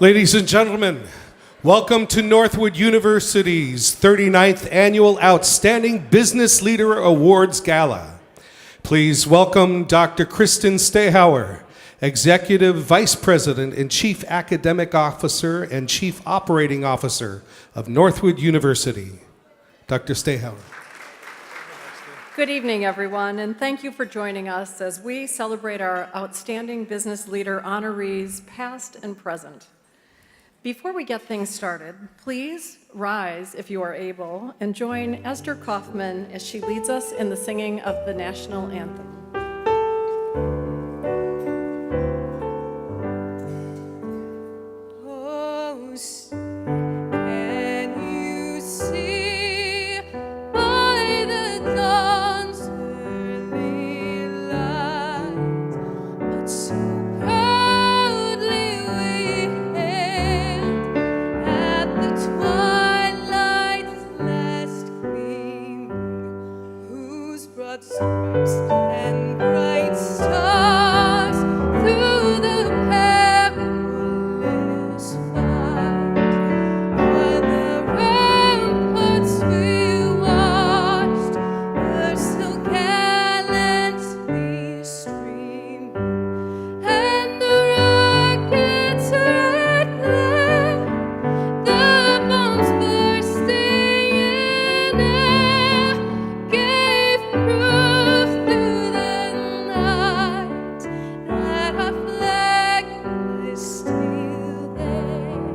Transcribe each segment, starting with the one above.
Ladies and gentlemen, welcome to Northwood University's 39th Annual Outstanding Business Leader Awards Gala. Please welcome Dr. Kristen Stehauer, Executive Vice President and Chief Academic Officer and Chief Operating Officer of Northwood University. Dr. Stehauer. Good evening, everyone, and thank you for joining us as we celebrate our Outstanding Business Leader honorees, past and present. Before we get things started, please rise if you are able and join Esther Kaufman as she leads us in the singing of the national anthem. And bright stars through the perilous fight. When the ramparts we watched were still gallantly streaming, and the rockets' red glare, the bombs bursting in air, gave proof through the night that our flag is still there.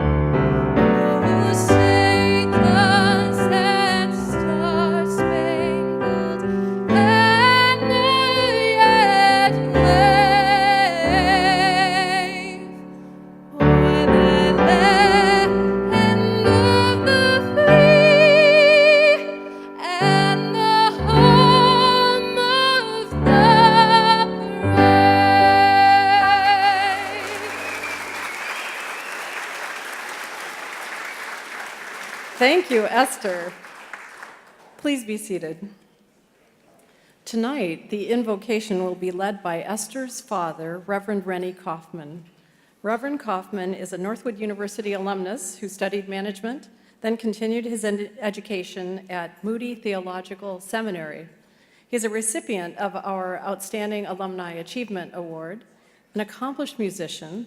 Oh, say does that star-spangled banner yet wave o'er the land of the free and the home of the brave. Thank you, Esther. Please be seated. Tonight, the invocation will be led by Esther's father, Reverend Rennie Kaufman. Reverend Kaufman is a Northwood University alumnus who studied management, then continued his education at Moody Theological Seminary. He is a recipient of our Outstanding Alumni Achievement Award, an accomplished musician,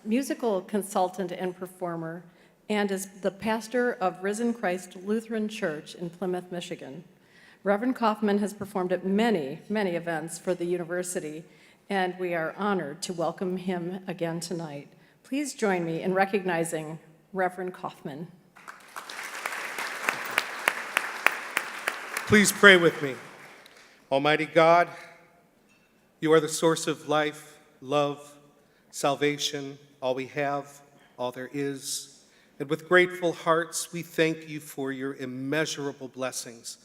musical consultant and performer, and is the pastor of Risen Christ Lutheran Church in Plymouth, Michigan. Reverend Kaufman has performed at many, many events for the university, and we are honored to welcome him again tonight. Please join me in recognizing Reverend Kaufman. Please pray with me. Almighty God, you are the source of life, love, salvation, all we have, all there is. And with grateful hearts, we thank you for your immeasurable blessings,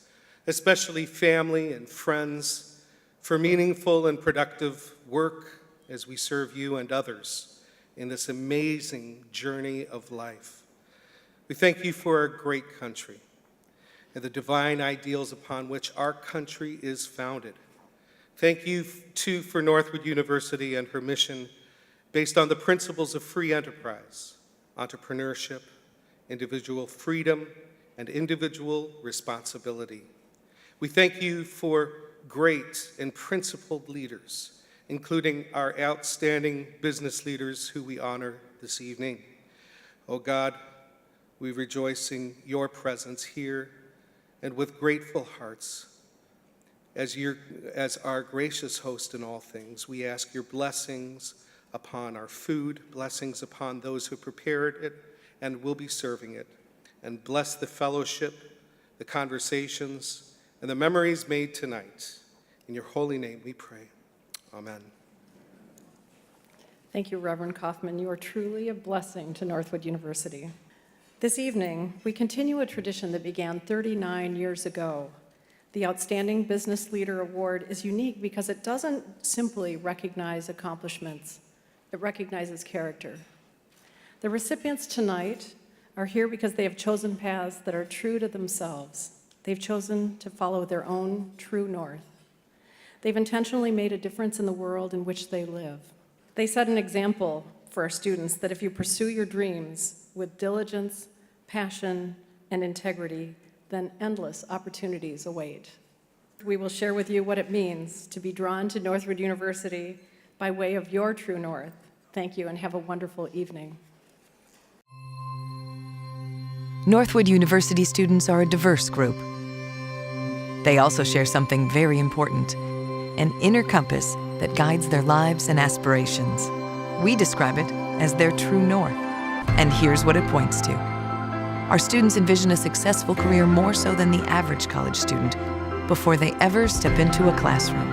especially family and friends, for meaningful and productive work as we serve you and others in this amazing journey of life. We thank you for our great country and the divine ideals upon which our country is founded. Thank you, too, for Northwood University and her mission based on the principles of free enterprise, entrepreneurship, individual freedom, and individual responsibility. We thank you for great and principled leaders, including our outstanding business leaders who we honor this evening. Oh God, we rejoice in your presence here, and with grateful hearts, as our gracious host in all things, we ask your blessings upon our food, blessings upon those who prepared it and will be serving it, and bless the fellowship, the conversations, and the memories made tonight. In your holy name we pray. Amen. Thank you, Reverend Kaufman. You are truly a blessing to Northwood University. This evening, we continue a tradition that began 39 years ago. The Outstanding Business Leader Award is unique because it doesn't simply recognize accomplishments. It recognizes character. The recipients tonight are here because they have chosen paths that are true to themselves. They've chosen to follow their own true north. They've intentionally made a difference in the world in which they live. They set an example for for our students that if you pursue your dreams with diligence, passion, and integrity, then endless opportunities await. We will share with you what it means to be drawn to Northwood University by way of your true north. Thank you and have a wonderful evening. Northwood University students are a diverse group. They also share something very important, an inner compass that guides their lives and aspirations. We describe it as their true north, and here's what it points to. Our students envision a successful career more so than the average college student before they ever step into a classroom.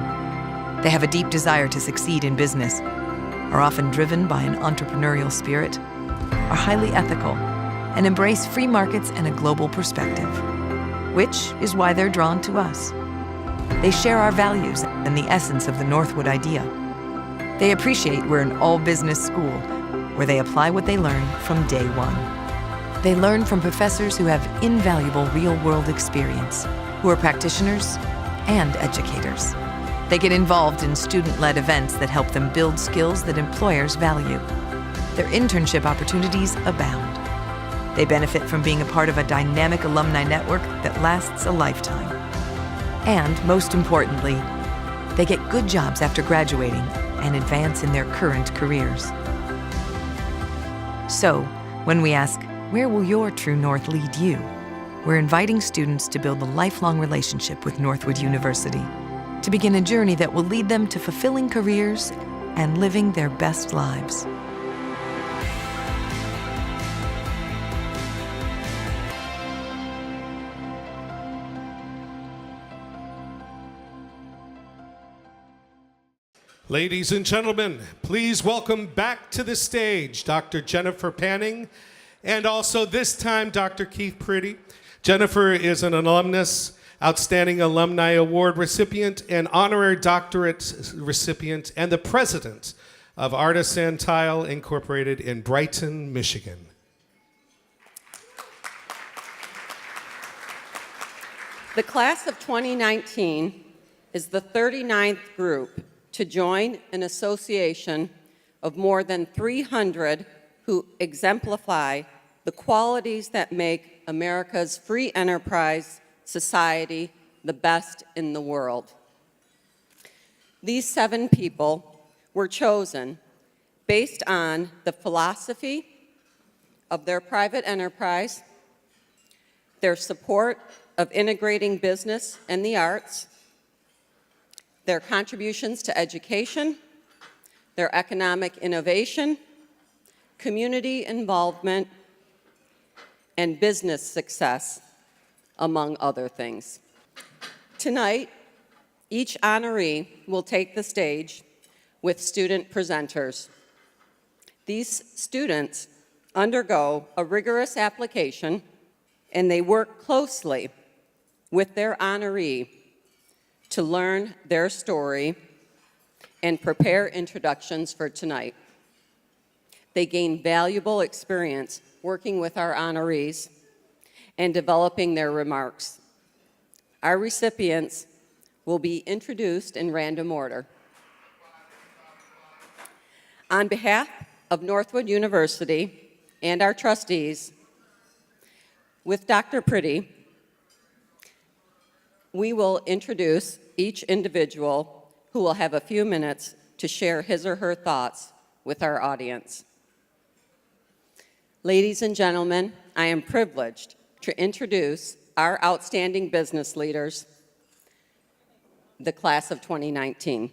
They have a deep desire to succeed in business, are often driven by an entrepreneurial spirit, are highly ethical, and embrace free markets and a global perspective, which is why they're drawn to us. They share our values and the essence of the Northwood idea. They appreciate we're an all-business school where they apply what they learn from day one. They learn from professors who have invaluable real-world experience, who are practitioners and educators. They get involved in student-led events that help them build skills that employers value. Their internship opportunities abound. They benefit from being a part of a dynamic alumni network that lasts a lifetime. And most importantly, they get good jobs after graduating and advance in their current careers. So, when we ask, where will your true north lead you? We're inviting students to build a lifelong relationship with Northwood University, to begin a journey that will lead them to fulfilling careers and living their best lives. Ladies and gentlemen, please welcome back to the stage Dr. Jennifer Panning and also this time Dr. Keith Priddy. Jennifer is an alumnus, Outstanding Alumni Award recipient, and honorary doctorate recipient, and the president of Artisan Tile Incorporated in Brighton, Michigan. The class of 2019 is the 39th group to join an association of more than 300 who exemplify the qualities that make America's free enterprise society the best in the world. These 7 people were chosen based on the philosophy of their private enterprise, their support of integrating business and the arts, their contributions to education, their economic innovation, community involvement, and business success, among other things. Tonight, each honoree will take the stage with student presenters. These students undergo a rigorous application, and they work closely with their honoree to learn their story and prepare introductions for tonight. They gain valuable experience working with our honorees and developing their remarks. Our recipients will be introduced in random order. On behalf of Northwood University and our trustees, with Dr. Priddy, we will introduce each individual who will have a few minutes to share his or her thoughts with our audience. Ladies and gentlemen, I am privileged to introduce our outstanding business leaders, the class of 2019.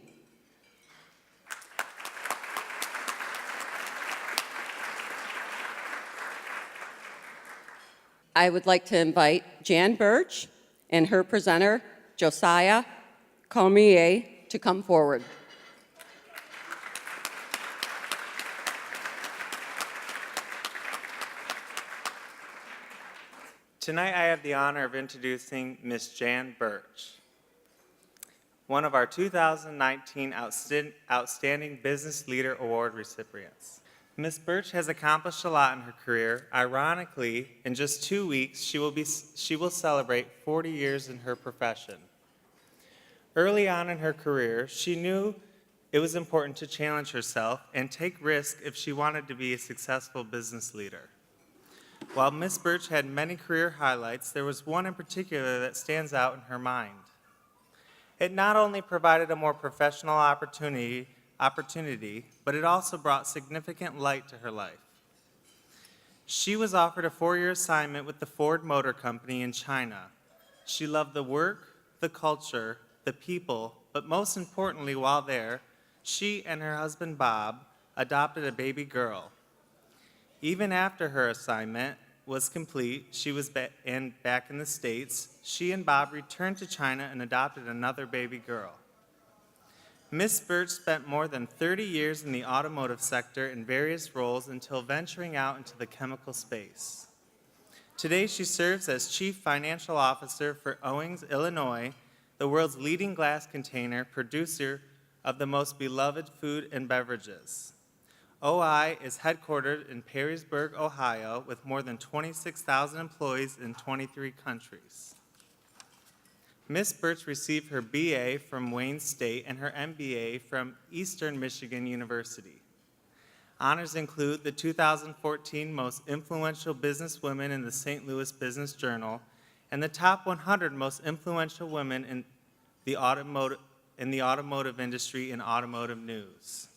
I would like to invite Jan Birch and her presenter, Josiah Cormier, to come forward. Tonight I have the honor of introducing Ms. Jan Birch, one of our 2019 Outstanding Business Leader Award recipients. Ms. Birch has accomplished a lot in her career. Ironically, in just 2 weeks, she will celebrate 40 years in her profession. Early on in her career, she knew it was important to challenge herself and take risks if she wanted to be a successful business leader. While Ms. Birch had many career highlights, there was one in particular that stands out in her mind. It not only provided a more professional opportunity, but it also brought significant light to her life. She was offered a 4-year assignment with the Ford Motor Company in China. She loved the work, the culture, the people, but most importantly, while there, she and her husband Bob adopted a baby girl. Even after her assignment was complete, she was back in the States, she and Bob returned to China and adopted another baby girl. Ms. Birch spent more than 30 years in the automotive sector in various roles until venturing out into the chemical space. Today, she serves as Chief Financial Officer for Owings, Illinois, the world's leading glass container producer of the most beloved food and beverages. OI is headquartered in Perrysburg, Ohio, with more than 26,000 employees in 23 countries. Ms. Birch received her BA from Wayne State and her MBA from Eastern Michigan University. Honors include the 2014 Most Influential Businesswomen in the St. Louis Business Journal and the top 100 Most Influential Women in the automotive industry in Automotive News.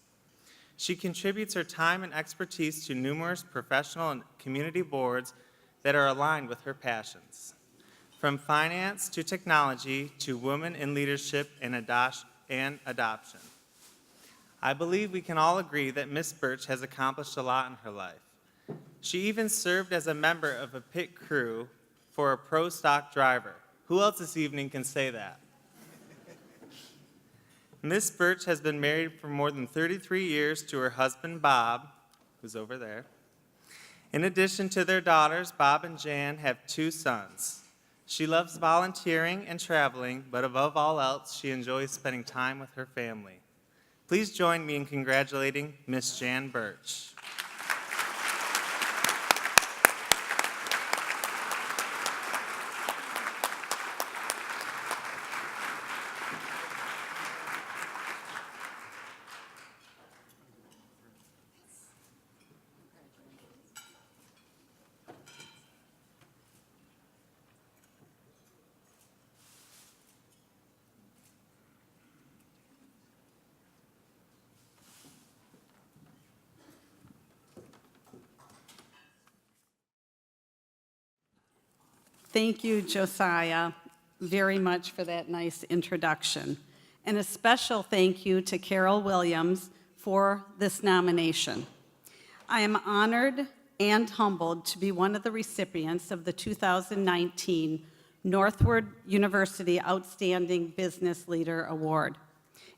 She contributes her time and expertise to numerous professional and community boards that are aligned with her passions. From finance to technology to women in leadership and adoption. I believe we can all agree that Ms. Birch has accomplished a lot in her life. She even served as a member of a pit crew for a pro stock driver. Who else this evening can say that? Ms. Birch has been married for more than 33 years to her husband, Bob, who's over there. In addition to their daughters, Bob and Jan have 2 sons. She loves volunteering and traveling, but above all else, she enjoys spending time with her family. Please join me in congratulating Miss Jan Birch. Thank you, Josiah, very much for that nice introduction. And a special thank you to Carol Williams for this nomination. I am honored and humbled to be one of the recipients of the 2019 Northwood University Outstanding Business Leader Award.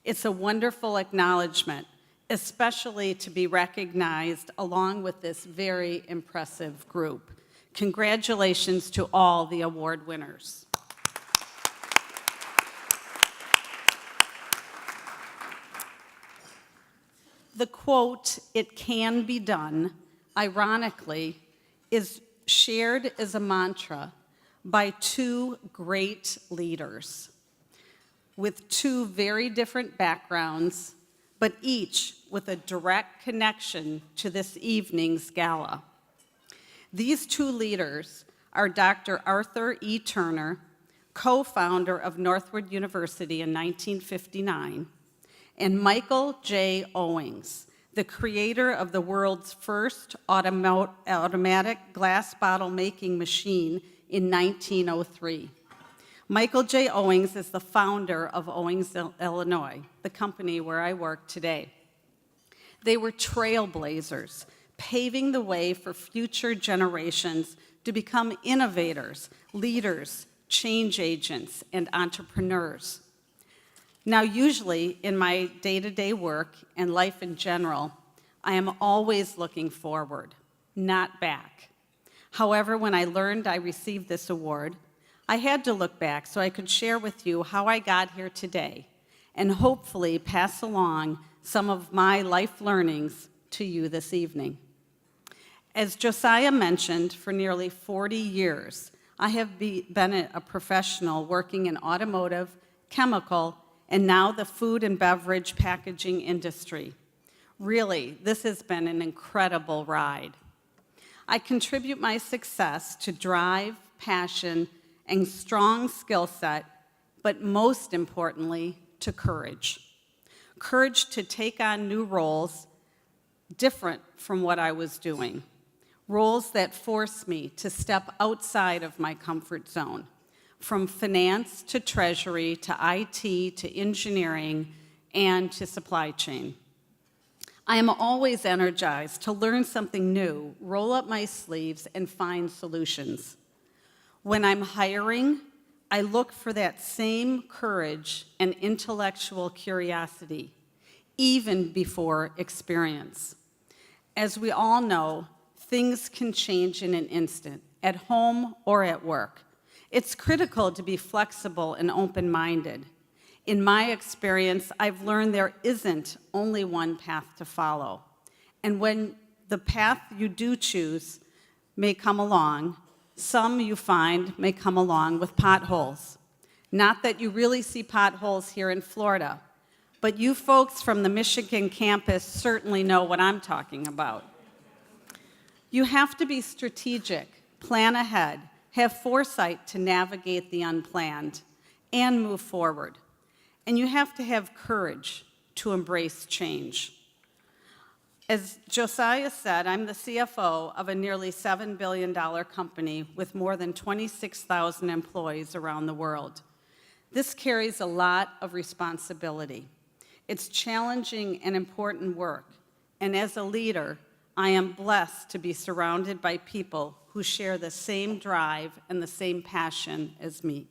It's a wonderful acknowledgement, especially to be recognized along with this very impressive group. Congratulations to all the award winners. The quote, "It can be done," ironically, is shared as a mantra by 2 great leaders with 2 very different backgrounds, but each with a direct connection to this evening's gala. These 2 leaders are Dr. Arthur E. Turner, co-founder of Northwood University in 1959, and Michael J. Owings, the creator of the world's first automatic glass bottle making machine in 1903. Michael J. Owings is the founder of Owings, Illinois, the company where I work today. They were trailblazers, paving the way for future generations to become innovators, leaders, change agents, and entrepreneurs. Now, usually in my day-to-day work and life in general, I am always looking forward, not back. However, when I learned I received this award, I had to look back so I could share with you how I got here today and hopefully pass along some of my life learnings to you this evening. As Josiah mentioned, for nearly 40 years, I have been a professional working in automotive, chemical, and now the food and beverage packaging industry. Really, this has been an incredible ride. I contribute my success to drive, passion, and strong skill set, but most importantly, to courage. Courage to take on new roles different from what I was doing. Roles that force me to step outside of my comfort zone, from finance to treasury to IT to engineering and to supply chain. I am always energized to learn something new, roll up my sleeves, and find solutions. When I'm hiring, I look for that same courage and intellectual curiosity, even before experience. As we all know, things can change in an instant, at home or at work. It's critical to be flexible and open-minded. In my experience, I've learned there isn't only one path to follow. And when the path you do choose may come along, some you find may come along with potholes. Not that you really see potholes here in Florida, but you folks from the Michigan campus certainly know what I'm talking about. You have to be strategic, plan ahead, have foresight to navigate the unplanned, and move forward. And you have to have courage to embrace change. As Josiah said, I'm the CFO of a nearly $7 billion company with more than 26,000 employees around the world. This carries a lot of responsibility. It's challenging and important work, and as a leader, I am blessed to be surrounded by people who share the same drive and the same passion as me.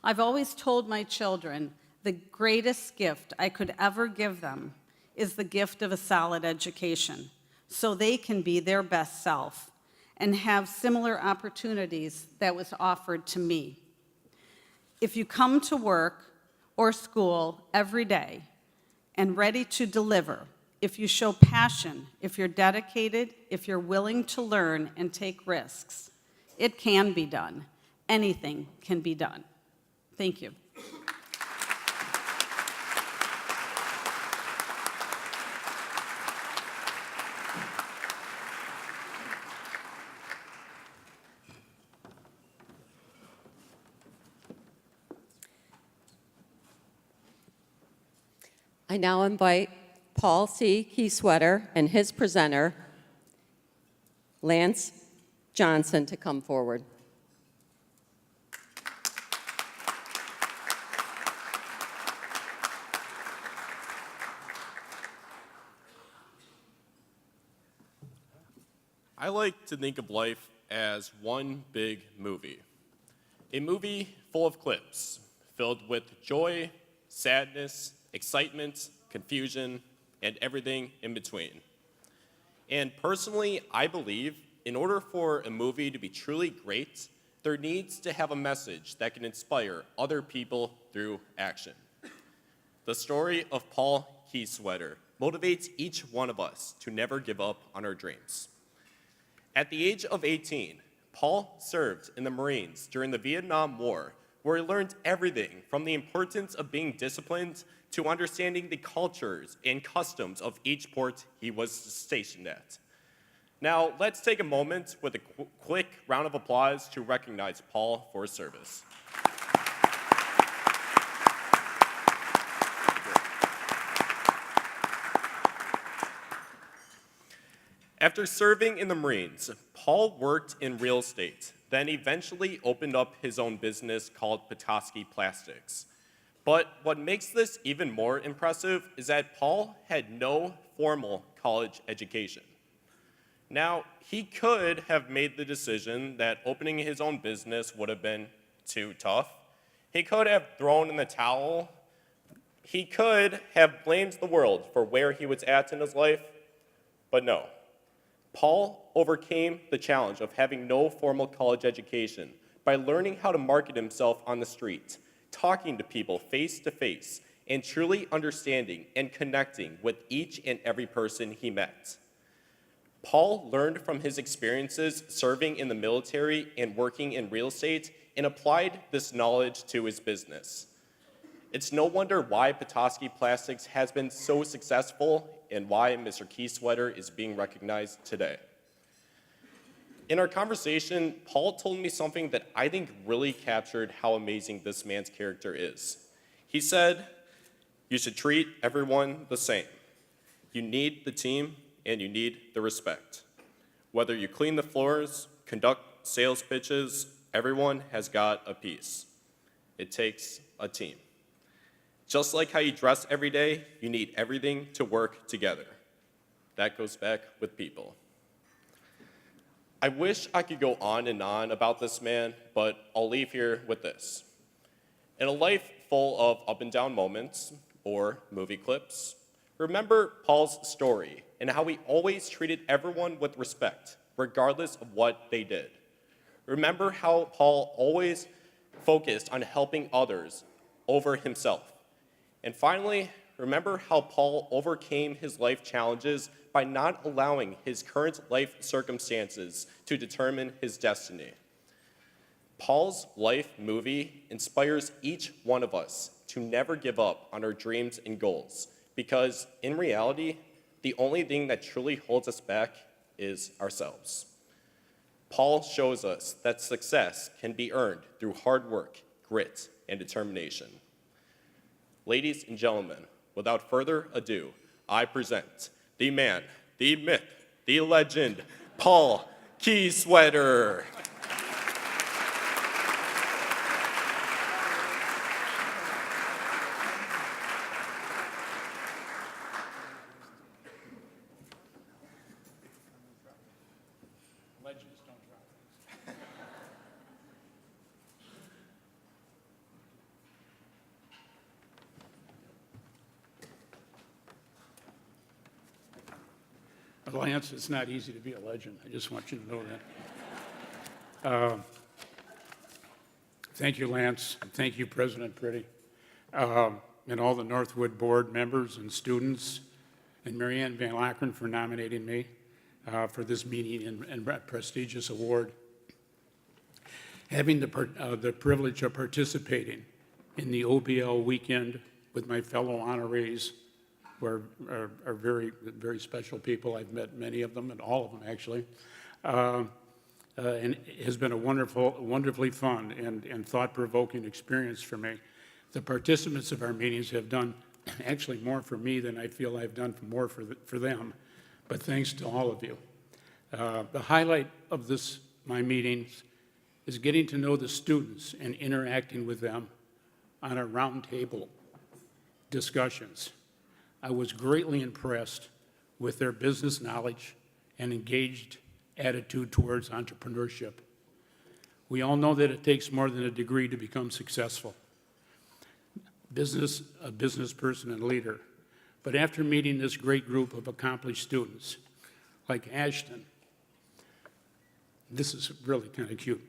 I've always told my children the greatest gift I could ever give them is the gift of a solid education, so they can be their best self and have similar opportunities that was offered to me. If you come to work or school every day and ready to deliver, if you show passion, if you're dedicated, if you're willing to learn and take risks, it can be done. Anything can be done. Thank you. I now invite Paul C. Keysweater and his presenter, Lance Johnson, to come forward. I like to think of life as one big movie. A movie full of clips, filled with joy, sadness, excitement, confusion, and everything in between. And personally, I believe in order for a movie to be truly great, there needs to have a message that can inspire other people through action. The story of Paul Keysweater motivates each one of us to never give up on our dreams. At the age of 18, Paul served in the Marines during the Vietnam War, where he learned everything from the importance of being disciplined to understanding the cultures and customs of each port he was stationed at. Now, let's take a moment with a quick round of applause to recognize Paul for his service. After serving in the Marines, Paul worked in real estate, then eventually opened up his own business called Petoskey Plastics. But what makes this even more impressive is that Paul had no formal college education. Now, he could have made the decision that opening his own business would have been too tough. He could have thrown in the towel. He could have blamed the world for where he was at in his life, but no. Paul overcame the challenge of having no formal college education by learning how to market himself on the street, talking to people face to face, and truly understanding and connecting with each and every person he met. Paul learned from his experiences serving in the military and working in real estate and applied this knowledge to his business. It's no wonder why Petoskey Plastics has been so successful and why Mr. Key Sweater is being recognized today. In our conversation, Paul told me something that I think really captured how amazing this man's character is. He said, "You should treat everyone the same. You need the team and you need the respect. Whether you clean the floors, conduct sales pitches, everyone has got a piece. It takes a team. Just like how you dress every day, you need everything to work together." That goes back with people. I wish I could go on and on about this man, but I'll leave here with this. In a life full of up and down moments, or movie clips, remember Paul's story and how he always treated everyone with respect, regardless of what they did. Remember how Paul always focused on helping others over himself. And finally, remember how Paul overcame his life challenges by not allowing his current life circumstances to determine his destiny. Paul's life movie inspires each one of us to never give up on our dreams and goals, because in reality, the only thing that truly holds us back is ourselves. Paul shows us that success can be earned through hard work, grit, and determination. Ladies and gentlemen, without further ado, I present the man, the myth, the legend, Paul Key Sweater. Lance, it's not easy to be a legend. I just want you to know that. Thank you, Lance. Thank you, President Pretty, and all the Northwood Board members and students, and Marianne Van Lackeren for nominating me for this meeting and prestigious award. Having the privilege of participating in the OBL weekend with my fellow honorees, who are very, very special people. I've met many of them, and all of them actually. And it has been a wonderfully fun and thought-provoking experience for me. The participants of our meetings have done actually more for me than I feel I've done more for them, but thanks to all of you. The highlight of my meetings is getting to know the students and interacting with them on our roundtable discussions. I was greatly impressed with their business knowledge and engaged attitude towards entrepreneurship. We all know that it takes more than a degree to become successful. A business person and leader. But after meeting this great group of accomplished students, like Ashton, this is really kind of cute,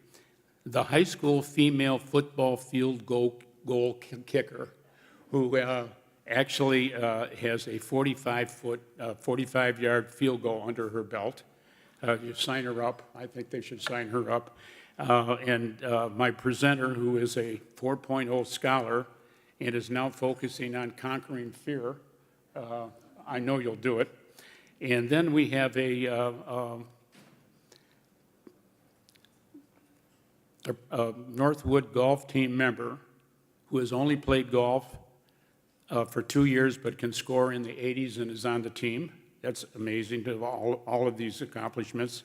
the high school female football field goal kicker, who actually has a 45-yard field goal under her belt. You sign her up. I think they should sign her up. And my presenter, who is a 4.0 scholar and is now focusing on conquering fear. I know you'll do it. And then we have a Northwood golf team member who has only played golf for 2 years, but can score in the 80s and is on the team. That's amazing to have all of these accomplishments.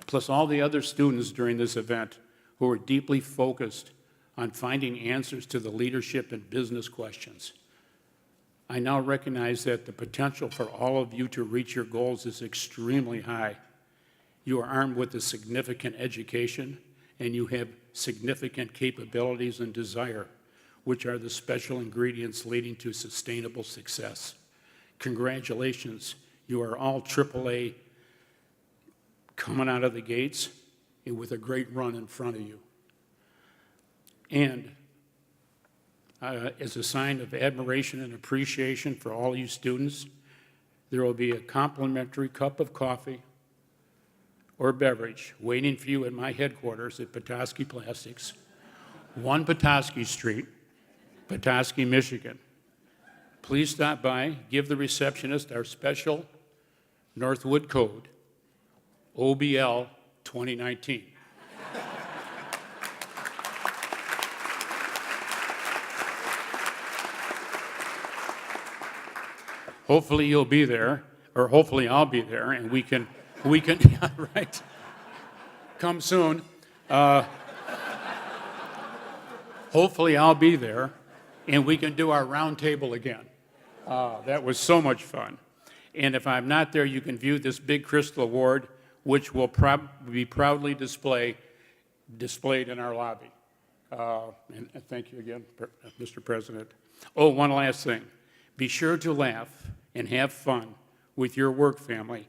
Plus all the other students during this event who are deeply focused on finding answers to the leadership and business questions. I now recognize that the potential for all of you to reach your goals is extremely high. You are armed with a significant education, and you have significant capabilities and desire, which are the special ingredients leading to sustainable success. Congratulations, you are all AAA coming out of the gates and with a great run in front of you. And as a sign of admiration and appreciation for all you students, there will be a complimentary cup of coffee or beverage waiting for you at my headquarters at Petoskey Plastics, 1 Petoskey Street, Petoskey, Michigan. Please stop by, give the receptionist our special Northwood code, OBL 2019. Hopefully you'll be there, or hopefully I'll be there, and we can, yeah, right, come soon. Hopefully I'll be there, and we can do our round table again. That was so much fun. And if I'm not there, you can view this big crystal award, which will be proudly displayed in our lobby. And thank you again, Mr. President. Oh, one last thing. Be sure to laugh and have fun with your work family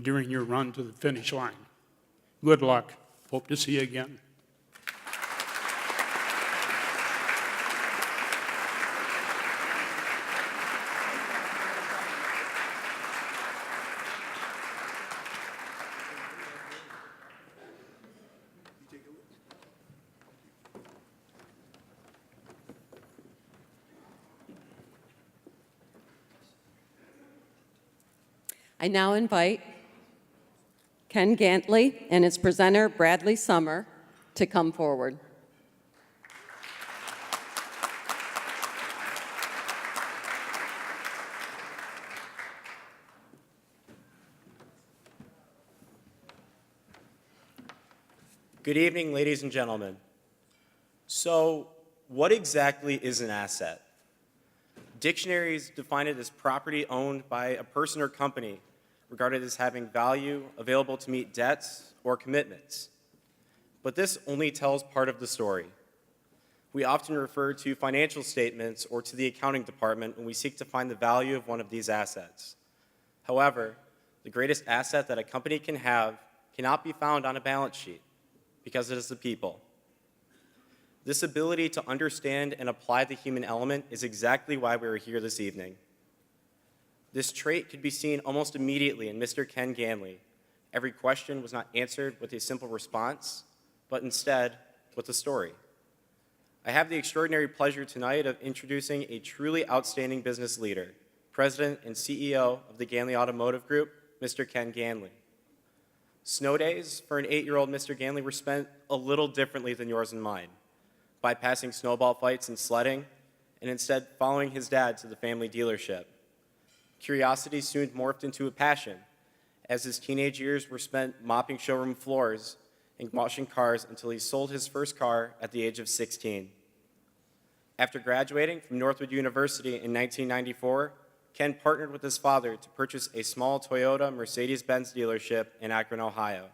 during your run to the finish line. Good luck. Hope to see you again. I now invite Ken Gantley and his presenter, Bradley Summer, to come forward. Good evening, ladies and gentlemen. So, what exactly is an asset? Dictionaries define it as property owned by a person or company, regarded as having value, available to meet debts or commitments. But this only tells part of the story. We often refer to financial statements or to the accounting department when we seek to find the value of one of these assets. However, the greatest asset that a company can have cannot be found on a balance sheet, because it is the people. This ability to understand and apply the human element is exactly why we are here this evening. This trait could be seen almost immediately in Mr. Ken Gantley. Every question was not answered with a simple response, but instead with a story. I have the extraordinary pleasure tonight of introducing a truly outstanding business leader, President and CEO of the Gantley Automotive Group, Mr. Ken Gantley. Snow days for an 8-year-old Mr. Gantley were spent a little differently than yours and mine, bypassing snowball fights and sledding, and instead following his dad to the family dealership. Curiosity soon morphed into a passion, as his teenage years were spent mopping showroom floors and washing cars until he sold his first car at the age of 16. After graduating from Northwood University in 1994, Ken partnered with his father to purchase a small Toyota Mercedes-Benz dealership in Akron, Ohio.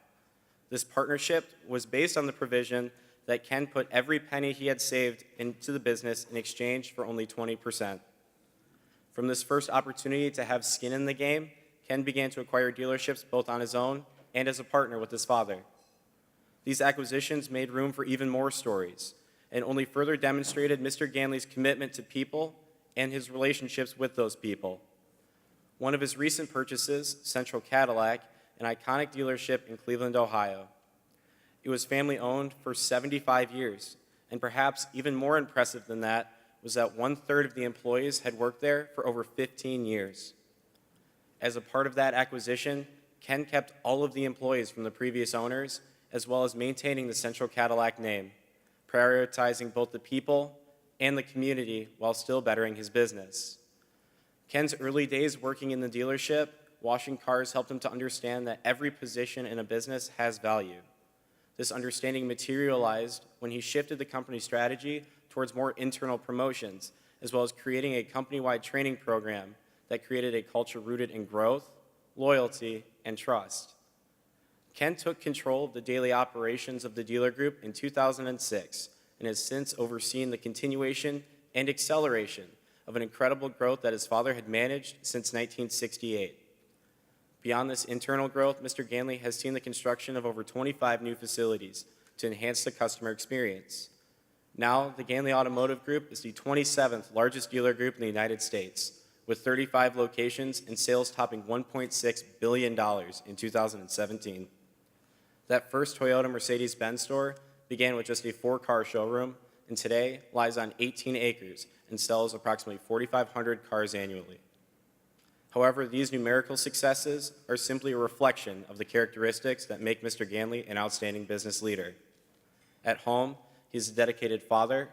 This partnership was based on the provision that Ken put every penny he had saved into the business in exchange for only 20%. From this first opportunity to have skin in the game, Ken began to acquire dealerships both on his own and as a partner with his father. These acquisitions made room for even more stories and only further demonstrated Mr. Gantley's commitment to people and his relationships with those people. One of his recent purchases, Central Cadillac, an iconic dealership in Cleveland, Ohio. It was family-owned for 75 years, and perhaps even more impressive than that was that 1/3 of the employees had worked there for over 15 years. As a part of that acquisition, Ken kept all of the employees from the previous owners, as well as maintaining the Central Cadillac name, prioritizing both the people and the community while still bettering his business. Ken's early days working in the dealership, washing cars, helped him to understand that every position in a business has value. This understanding materialized when he shifted the company's strategy towards more internal promotions, as well as creating a company-wide training program that created a culture rooted in growth, loyalty, and trust. Ken took control of the daily operations of the dealer group in 2006 and has since overseen the continuation and acceleration of an incredible growth that his father had managed since 1968. Beyond this internal growth, Mr. Gantley has seen the construction of over 25 new facilities to enhance the customer experience. Now, the Gantley Automotive Group is the 27th largest dealer group in the United States, with 35 locations and sales topping $1.6 billion in 2017. That first Toyota Mercedes-Benz store began with just a 4-car showroom and today lies on 18 acres and sells approximately 4,500 cars annually. However, these numerical successes are simply a reflection of the characteristics that make Mr. Ganley an outstanding business leader. At home, he is a dedicated father,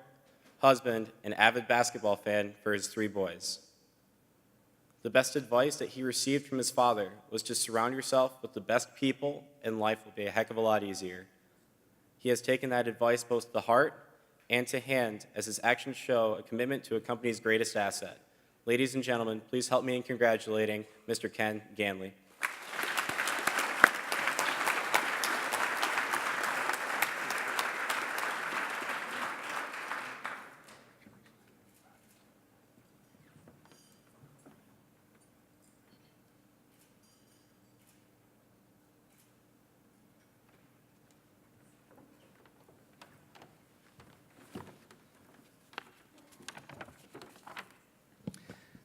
husband, and avid basketball fan for his 3 boys. The best advice that he received from his father was to surround yourself with the best people, and life will be a heck of a lot easier. He has taken that advice both to heart and to hand, as his actions show a commitment to a company's greatest asset. Ladies and gentlemen, please help me in congratulating Mr. Ken Ganley.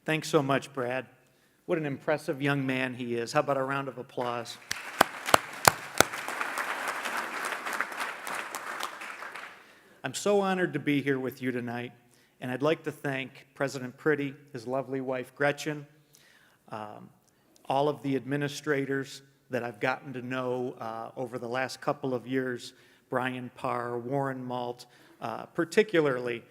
Thanks so much, Brad. What an impressive young man he is. How about a round of applause? I'm so honored to be here with you tonight, and I'd like to thank President Priddy, his lovely wife Gretchen, all of the administrators that I've gotten to know over the last couple of years, Brian Parr, Warren Malt, particularly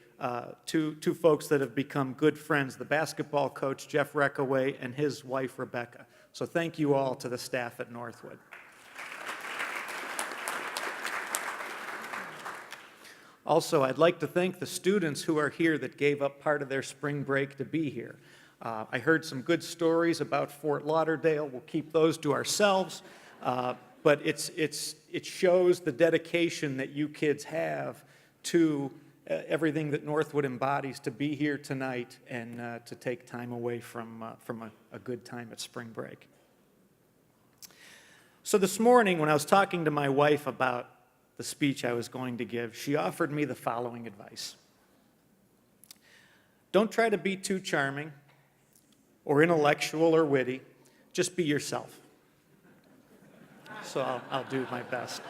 two folks that have become good friends, the basketball coach, Jeff Reckaway, and his wife, Rebecca. So thank you all to the staff at Northwood. Also, I'd like to thank the students who are here that gave up part of their spring break to be here. I heard some good stories about Fort Lauderdale. We'll keep those to ourselves. But it shows the dedication that you kids have to everything that Northwood embodies to be here tonight and to take time away from a good time at spring break. So this morning, when I was talking to my wife about the speech I was going to give, she offered me the following advice. Don't try to be too charming or intellectual or witty. Just be yourself. So I'll do my best.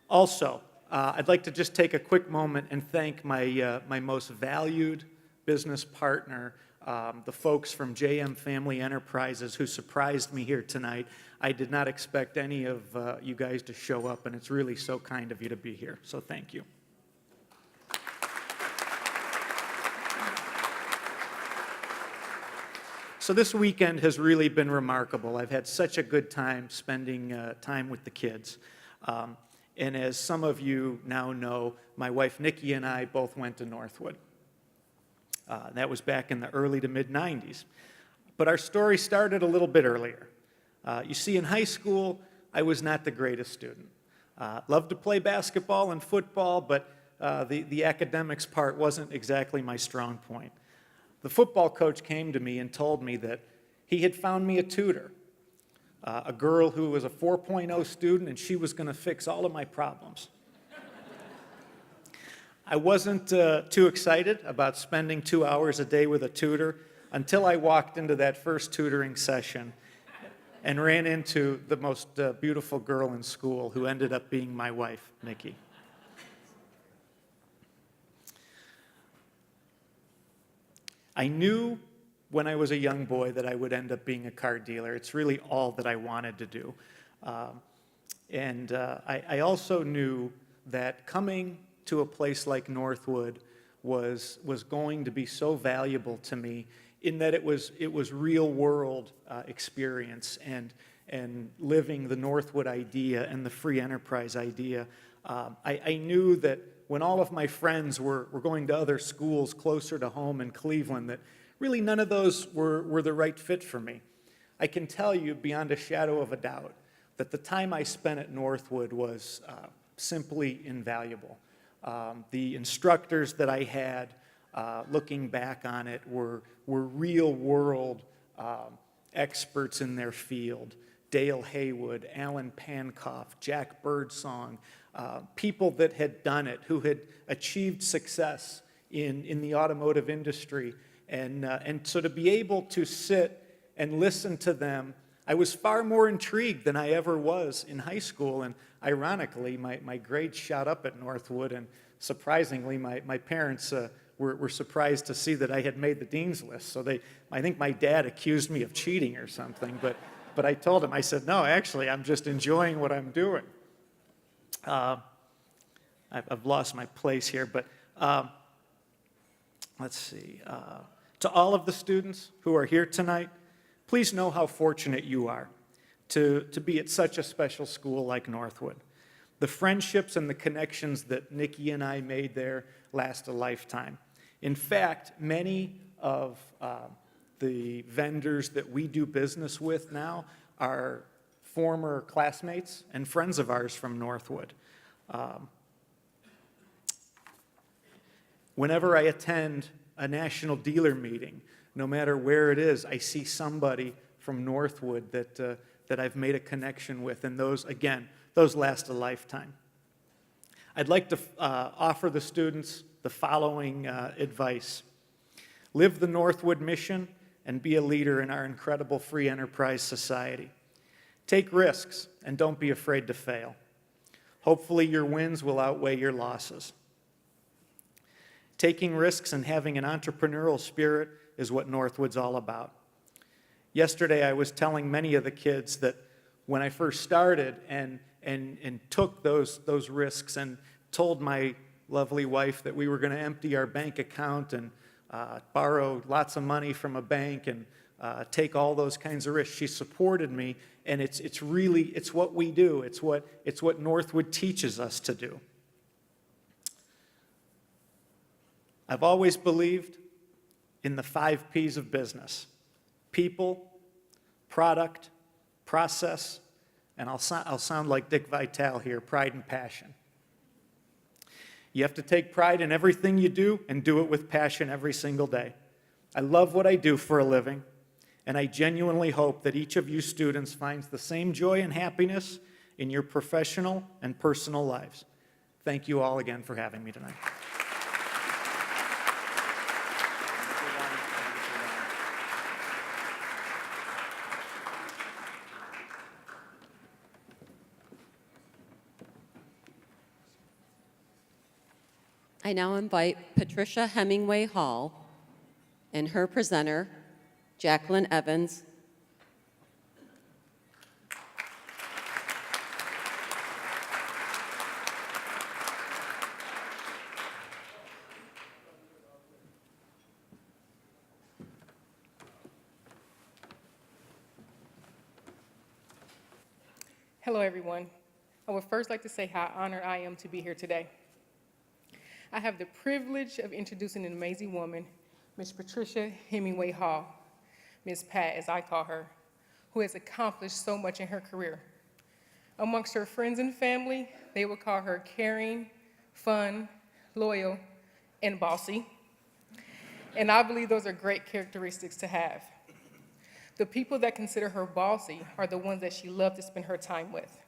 Also, I'd like to just take a quick moment and thank my most valued business partner, the folks from JM Family Enterprises who surprised me here tonight. I did not expect any of you guys to show up, and it's really so kind of you to be here, so thank you. So this weekend has really been remarkable. I've had such a good time spending time with the kids. And as some of you now know, my wife Nikki and I both went to Northwood. That was back in the early to mid-90s. But our story started a little bit earlier. You see, in high school, I was not the greatest student. Loved to play basketball and football, but the academics part wasn't exactly my strong point. The football coach came to me and told me that he had found me a tutor, a girl who was a 4.0 student, and she was going to fix all of my problems. I wasn't too excited about spending 2 hours a day with a tutor until I walked into that first tutoring session and ran into the most beautiful girl in school who ended up being my wife, Nikki. I knew when I was a young boy that I would end up being a car dealer. It's really all that I wanted to do. I also knew that coming to a place like Northwood was going to be so valuable to me in that it was real world experience and living the Northwood idea and the free enterprise idea. I knew that when all of my friends were going to other schools closer to home in Cleveland, that really none of those were the right fit for me. I can tell you beyond a shadow of a doubt that the time I spent at Northwood was simply invaluable. The instructors that I had, looking back on it, were real world experts in their field. Dale Haywood, Alan Pankoff, Jack Birdsong, people that had done it, who had achieved success in the automotive industry. And so to be able to sit and listen to them I was far more intrigued than I ever was in high school, and ironically, my grades shot up at Northwood, and surprisingly, my parents were surprised to see that I had made the dean's list. So I think my dad accused me of cheating or something, but I told him, I said, no, actually, I'm just enjoying what I'm doing. I've lost my place here, but let's see. To all of the students who are here tonight, please know how fortunate you are to be at such a special school like Northwood. The friendships and the connections that Nikki and I made there last a lifetime. In fact, many of the vendors that we do business with now are former classmates and friends of ours from Northwood. Whenever I attend a national dealer meeting, no matter where it is, I see somebody from Northwood that I've made a connection with, and those last a lifetime. I'd like to offer the students the following advice. Live the Northwood mission and be a leader in our incredible free enterprise society. Take risks and don't be afraid to fail. Hopefully your wins will outweigh your losses. Taking risks and having an entrepreneurial spirit is what Northwood's all about. Yesterday, I was telling many of the kids that when I first started and took those risks and told my lovely wife that we were going to empty our bank account and borrow lots of money from a bank and take all those kinds of risks, she supported me, and it's what we do. It's what Northwood teaches us to do. I've always believed in the 5 P's of business: people, product, process, and I'll sound like Dick Vitale here, pride and passion. You have to take pride in everything you do and do it with passion every single day. I love what I do for a living, and I genuinely hope that each of you students finds the same joy and happiness in your professional and personal lives. Thank you all again for having me tonight. I now invite Patricia Hemingway Hall and her presenter, Jacqueline Evans. Hello, everyone. I would first like to say how honored I am to be here today. I have the privilege of introducing an amazing woman, Ms. Patricia Hemingway Hall, Ms. Pat, as I call her, who has accomplished so much in her career. Amongst her friends and family, they would call her caring, fun, loyal, and bossy. And I believe those are great characteristics to have. The people that consider her bossy are the ones that she loved to spend her time with.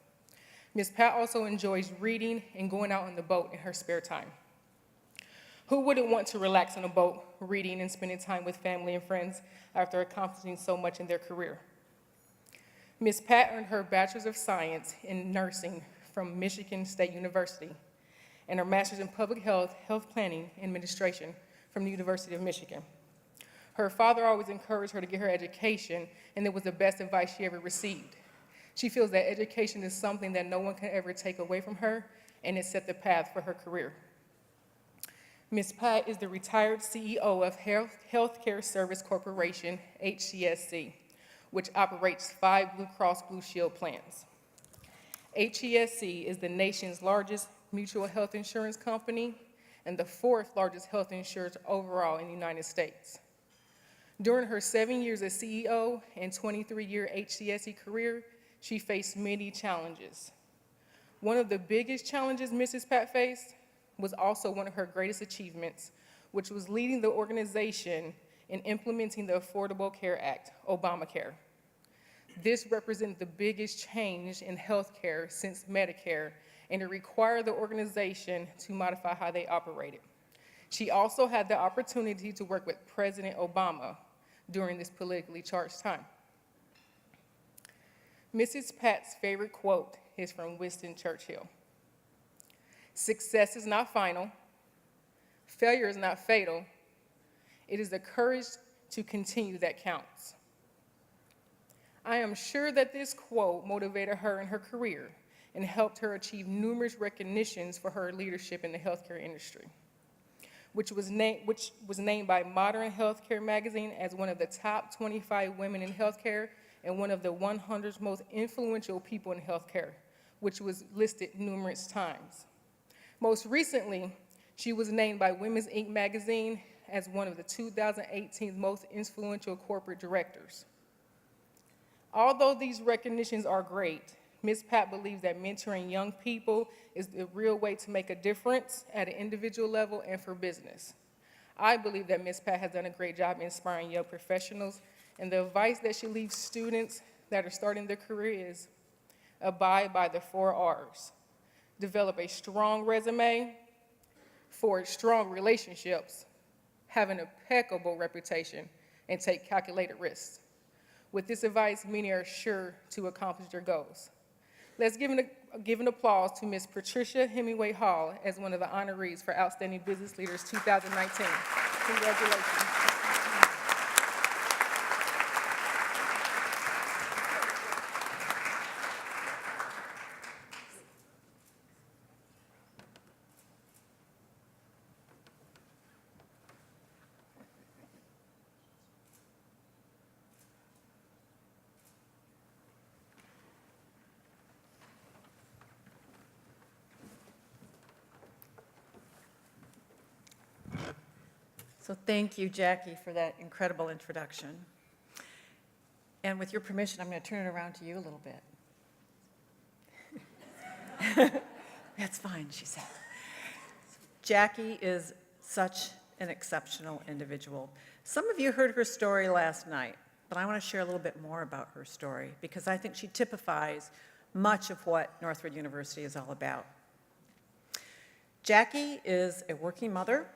Ms. Pat also enjoys reading and going out on the boat in her spare time. Who wouldn't want to relax on a boat, reading and spending time with family and friends after accomplishing so much in their career? Ms. Pat earned her Bachelor's of Science in Nursing from Michigan State University and her Master's in Public Health, Health Planning, and Administration from the University of Michigan. Her father always encouraged her to get her education, and it was the best advice she ever received. She feels that education is something that no one can ever take away from her, and it set the path for her career. Ms. Pat is the retired CEO of Healthcare Service Corporation, HCSC, which operates 5 Blue Cross Blue Shield plans. HCSC is the nation's largest mutual health insurance company and the 4th largest health insurer overall in the United States. During her 7 years as CEO and 23-year HCSC career, she faced many challenges. One of the biggest challenges Mrs. Pat faced was also one of her greatest achievements, which was leading the organization in implementing the Affordable Care Act, Obamacare. This represented the biggest change in healthcare since Medicare, and it required the organization to modify how they operated. She also had the opportunity to work with President Obama during this politically charged time. Mrs. Pat's favorite quote is from Winston Churchill. "Success is not final. Failure is not fatal. It is the courage to continue that counts." I am sure that this quote motivated her in her career and helped her achieve numerous recognitions for her leadership in the healthcare industry, which was named by Modern Healthcare magazine as one of the top 25 women in healthcare and one of the 100 most influential people in healthcare, which was listed numerous times. Most recently, she was named by Women's Inc. magazine as one of the 2018 most influential corporate directors. Although these recognitions are great, Ms. Pat believes that mentoring young people is the real way to make a difference at an individual level and for business. I believe that Ms. Pat has done a great job inspiring young professionals, and the advice that she leaves students that are starting their career is abide by the 4 R's. Develop a strong resume, forge strong relationships, have an impeccable reputation, and take calculated risks. With this advice, many are sure to accomplish their goals. Let's give an applause to Ms. Patricia Hemingway Hall as one of the honorees for Outstanding Business Leaders 2019. Congratulations. So thank you, Jackie, for that incredible introduction. And with your permission, I'm going to turn it around to you a little bit. That's fine, she said. Jackie is such an exceptional individual. Some of you heard her story last night, but I want to share a little bit more about her story because I think she typifies much of what Northwood University is all about. Jackie is a working mother.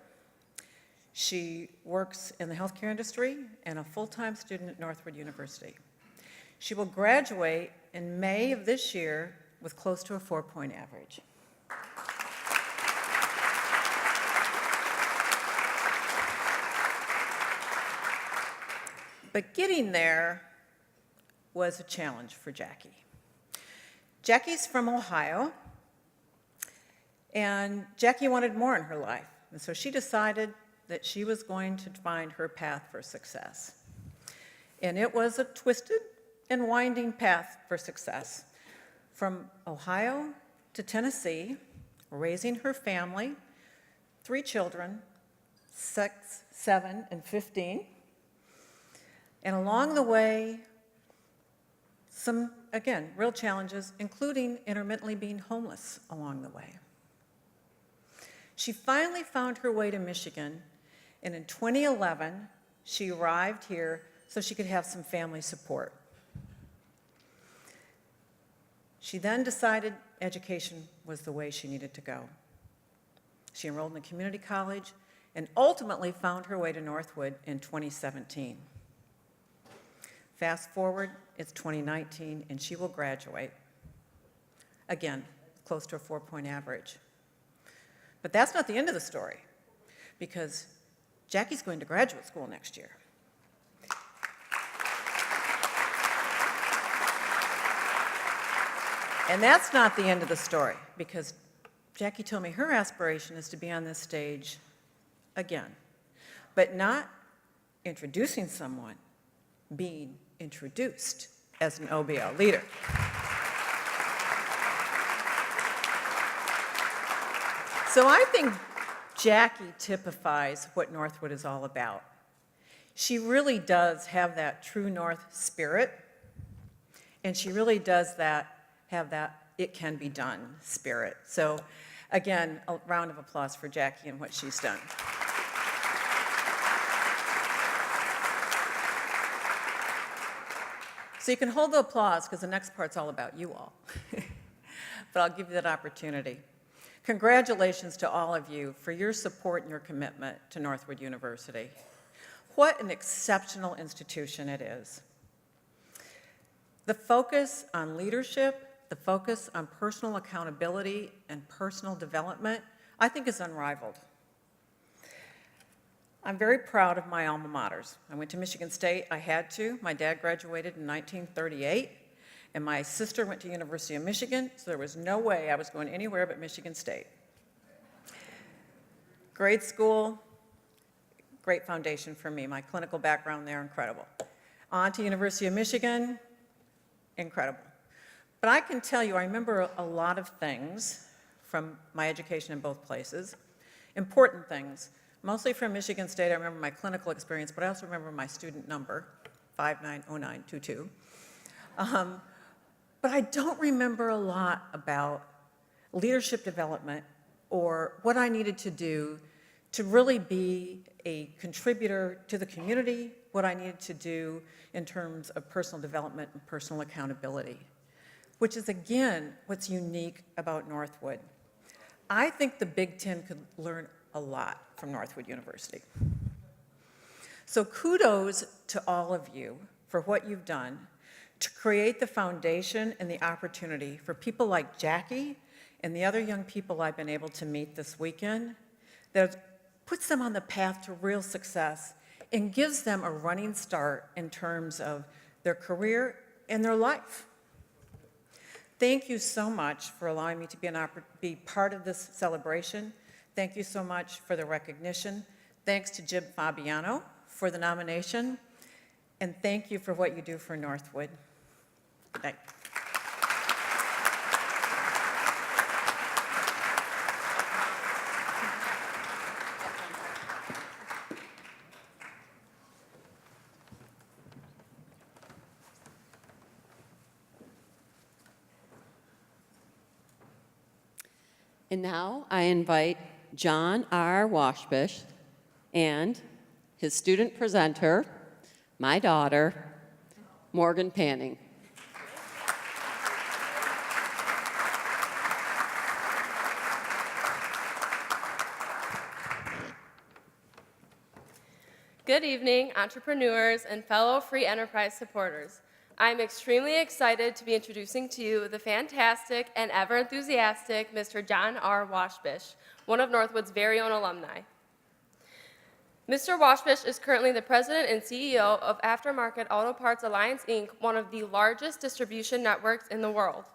She works in the healthcare industry and a full-time student at Northwood University. She will graduate in May of this year with close to a 4-point average. But getting there was a challenge for Jackie. Jackie's from Ohio, and Jackie wanted more in her life, and so she decided that she was going to find her path for success. And it was a twisted and winding path for success. From Ohio to Tennessee, raising her family, 3 children, 6, 7, and 15. And along the way, some, again, real challenges, including intermittently being homeless along the way. She finally found her way to Michigan, and in 2011, she arrived here so she could have some family support. She then decided education was the way she needed to go. She enrolled in the community college and ultimately found her way to Northwood in 2017. Fast forward, it's 2019, and she will graduate. Again, close to a 4-point average. But that's not the end of the story, because Jackie's going to graduate school next year. And that's not the end of the story, because Jackie told me her aspiration is to be on this stage again, but not introducing someone, being introduced as an OBL leader. So I think Jackie typifies what Northwood is all about. She really does have that true North spirit, and she really does have that it can be done spirit. So again, a round of applause for Jackie and what she's done. So you can hold the applause because the next part's all about you all. But I'll give you that opportunity. Congratulations to all of you for your support and your commitment to Northwood University. What an exceptional institution it is. The focus on leadership, the focus on personal accountability and personal development, I think is unrivaled. I'm very proud of my alma maters. I went to Michigan State, I had to. My dad graduated in 1938, and my sister went to University of Michigan, so there was no way I was going anywhere but Michigan State. Grade school, great foundation for me. My clinical background there, incredible. On to University of Michigan, incredible. But I can tell you, I remember a lot of things from my education in both places, important things. Mostly from Michigan State, I remember my clinical experience, but I also remember my student number, 590922. But I don't remember a lot about leadership development or what I needed to do to really be a contributor to the community, what I needed to do in terms of personal development and personal accountability, which is, again, what's unique about Northwood. I think the Big Ten could learn a lot from Northwood University. So kudos to all of you for what you've done to create the foundation and the opportunity for people like Jackie and the other young people I've been able to meet this weekend that puts them on the path to real success and gives them a running start in terms of their career and their life. Thank you so much for allowing me to be part of this celebration. Thank you so much for the recognition. Thanks to Jim Fabiano for the nomination. And thank you for what you do for Northwood. Good night. And now I invite John R. Washbish and his student presenter, my daughter, Morgan Panning. Good evening, entrepreneurs and fellow free enterprise supporters. I'm extremely excited to be introducing to you the fantastic and ever enthusiastic Mr. John R. Washbish, one of Northwood's very own alumni. Mr. Washbish is currently the president and CEO of Aftermarket Auto Parts Alliance, Inc., one of the largest distribution networks in the world.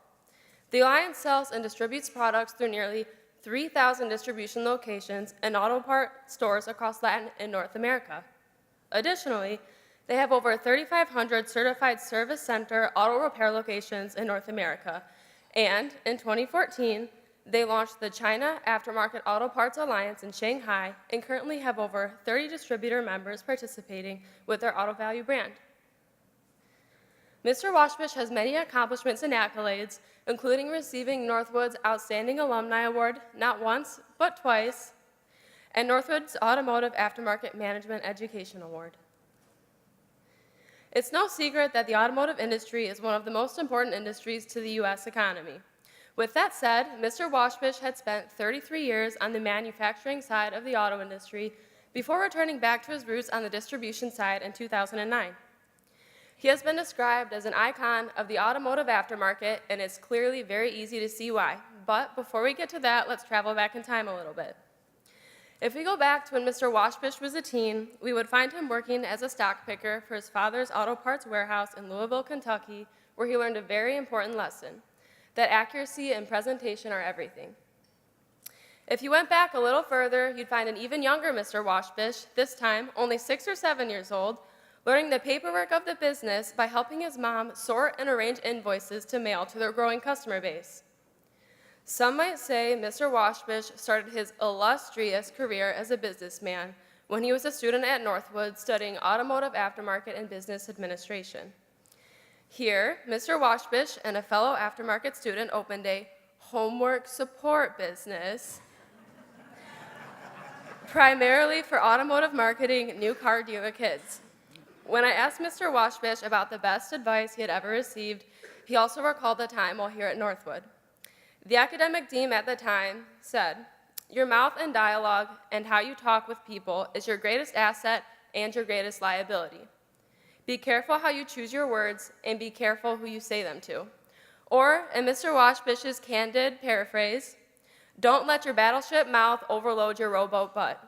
The Alliance sells and distributes products through nearly 3,000 distribution locations and auto part stores across Latin and North America. Additionally, they have over 3,500 certified service center auto repair locations in North America, and in 2014, they launched the China Aftermarket Auto Parts Alliance in Shanghai and currently have over 30 distributor members participating with their Auto Value brand. Mr. Washbish has many accomplishments and accolades, including receiving Northwood's Outstanding Alumni Award not once, but twice, and Northwood's Automotive Aftermarket Management Education Award. It's no secret that the automotive industry is one of the most important industries to the U.S. economy. With that said, Mr. Washbish had spent 33 years on the manufacturing side of the auto industry before returning back to his roots on the distribution side in 2009. He has been described as an icon of the automotive aftermarket, and it's clearly very easy to see why. But before we get to that, let's travel back in time a little bit. If we go back to when Mr. Washbish was a teen, we would find him working as a stock picker for his father's auto parts warehouse in Louisville, Kentucky, where he learned a very important lesson, that accuracy and presentation are everything. If you went back a little further, you'd find an even younger Mr. Washbish, this time only 6 or 7 years old, learning the paperwork of the business by helping his mom sort and arrange invoices to mail to their growing customer base. Some might say Mr. Washbish started his illustrious career as a businessman when he was a student at Northwood studying automotive aftermarket and business administration. Here, Mr. Washbish and a fellow aftermarket student opened a homework support business, primarily for automotive marketing new car dealer kids. When I asked Mr. Washbish about the best advice he had ever received, he also recalled the time while here at Northwood. The academic dean at the time said, "Your mouth and dialogue and how you talk with people is your greatest asset and your greatest liability. Be careful how you choose your words, and be careful who you say them to. Or, in Mr. Washbish's candid paraphrase, don't let your battleship mouth overload your rowboat butt.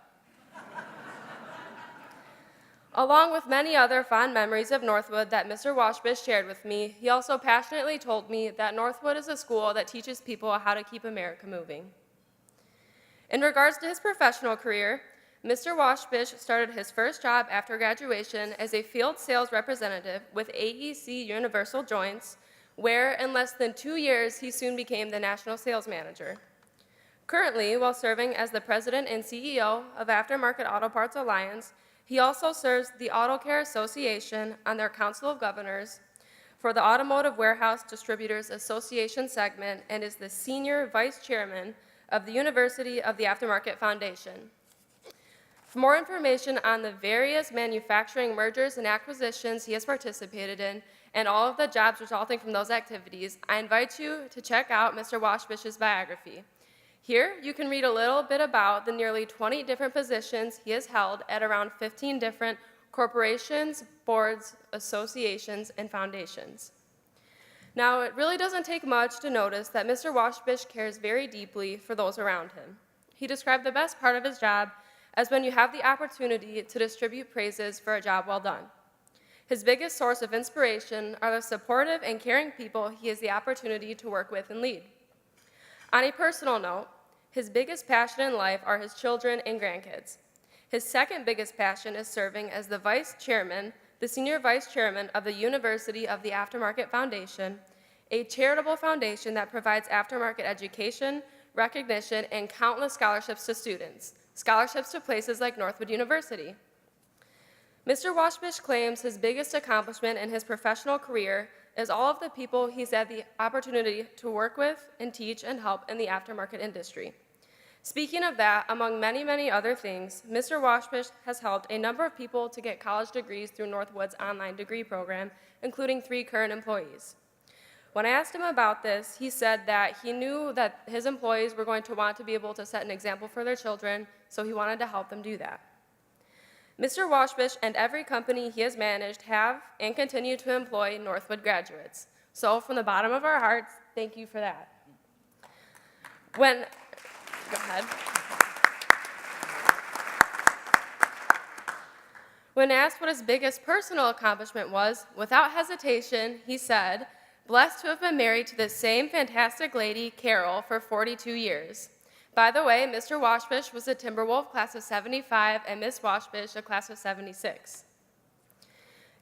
Along with many other fond memories of Northwood that Mr. Washbish shared with me, he also passionately told me that Northwood is a school that teaches people how to keep America moving. In regards to his professional career, Mr. Washbish started his first job after graduation as a field sales representative with AEC Universal Joints, where in less than 2 years he soon became the national sales manager. Currently, while serving as the president and CEO of Aftermarket Auto Parts Alliance, he also serves the Auto Care Association on their Council of Governors for the Automotive Warehouse Distributors Association segment and is the senior vice chairman of the University of the Aftermarket Foundation. For more information on the various manufacturing mergers and acquisitions he has participated in and all of the jobs resulting from those activities, I invite you to check out Mr. Washbish's biography. Here, you can read a little bit about the nearly 20 different positions he has held at around 15 different corporations, boards, associations, and foundations. Now, it really doesn't take much to notice that Mr. Washbish cares very deeply for those around him. He described the best part of his job as when you have the opportunity to distribute praises for a job well done. His biggest source of inspiration are the supportive and caring people he has the opportunity to work with and lead. On a personal note, his biggest passion in life are his children and grandkids. His second biggest passion is serving as the senior vice chairman of the University of the Aftermarket Foundation, a charitable foundation that provides aftermarket education, recognition, and countless scholarships to students, scholarships to places like Northwood University. Mr. Washbish claims his biggest accomplishment in his professional career is all of the people he's had the opportunity to work with and teach and help in the aftermarket industry. Speaking of that, among many, many other things, Mr. Washbish has helped a number of people to get college degrees through Northwood's online degree program, including 3 current employees. When I asked him about this, he said that he knew that his employees were going to want to be able to set an example for their children, so he wanted to help them do that. Mr. Washbish and every company he has managed have and continue to employ Northwood graduates. So from the bottom of our hearts, thank you for that. Go ahead. When asked what his biggest personal accomplishment was, without hesitation, he said, "Blessed to have been married to this same fantastic lady, Carol, for 42 years. By the way, Mr. Washbish was a Timberwolf class of 75 and Miss Washbish a class of 76.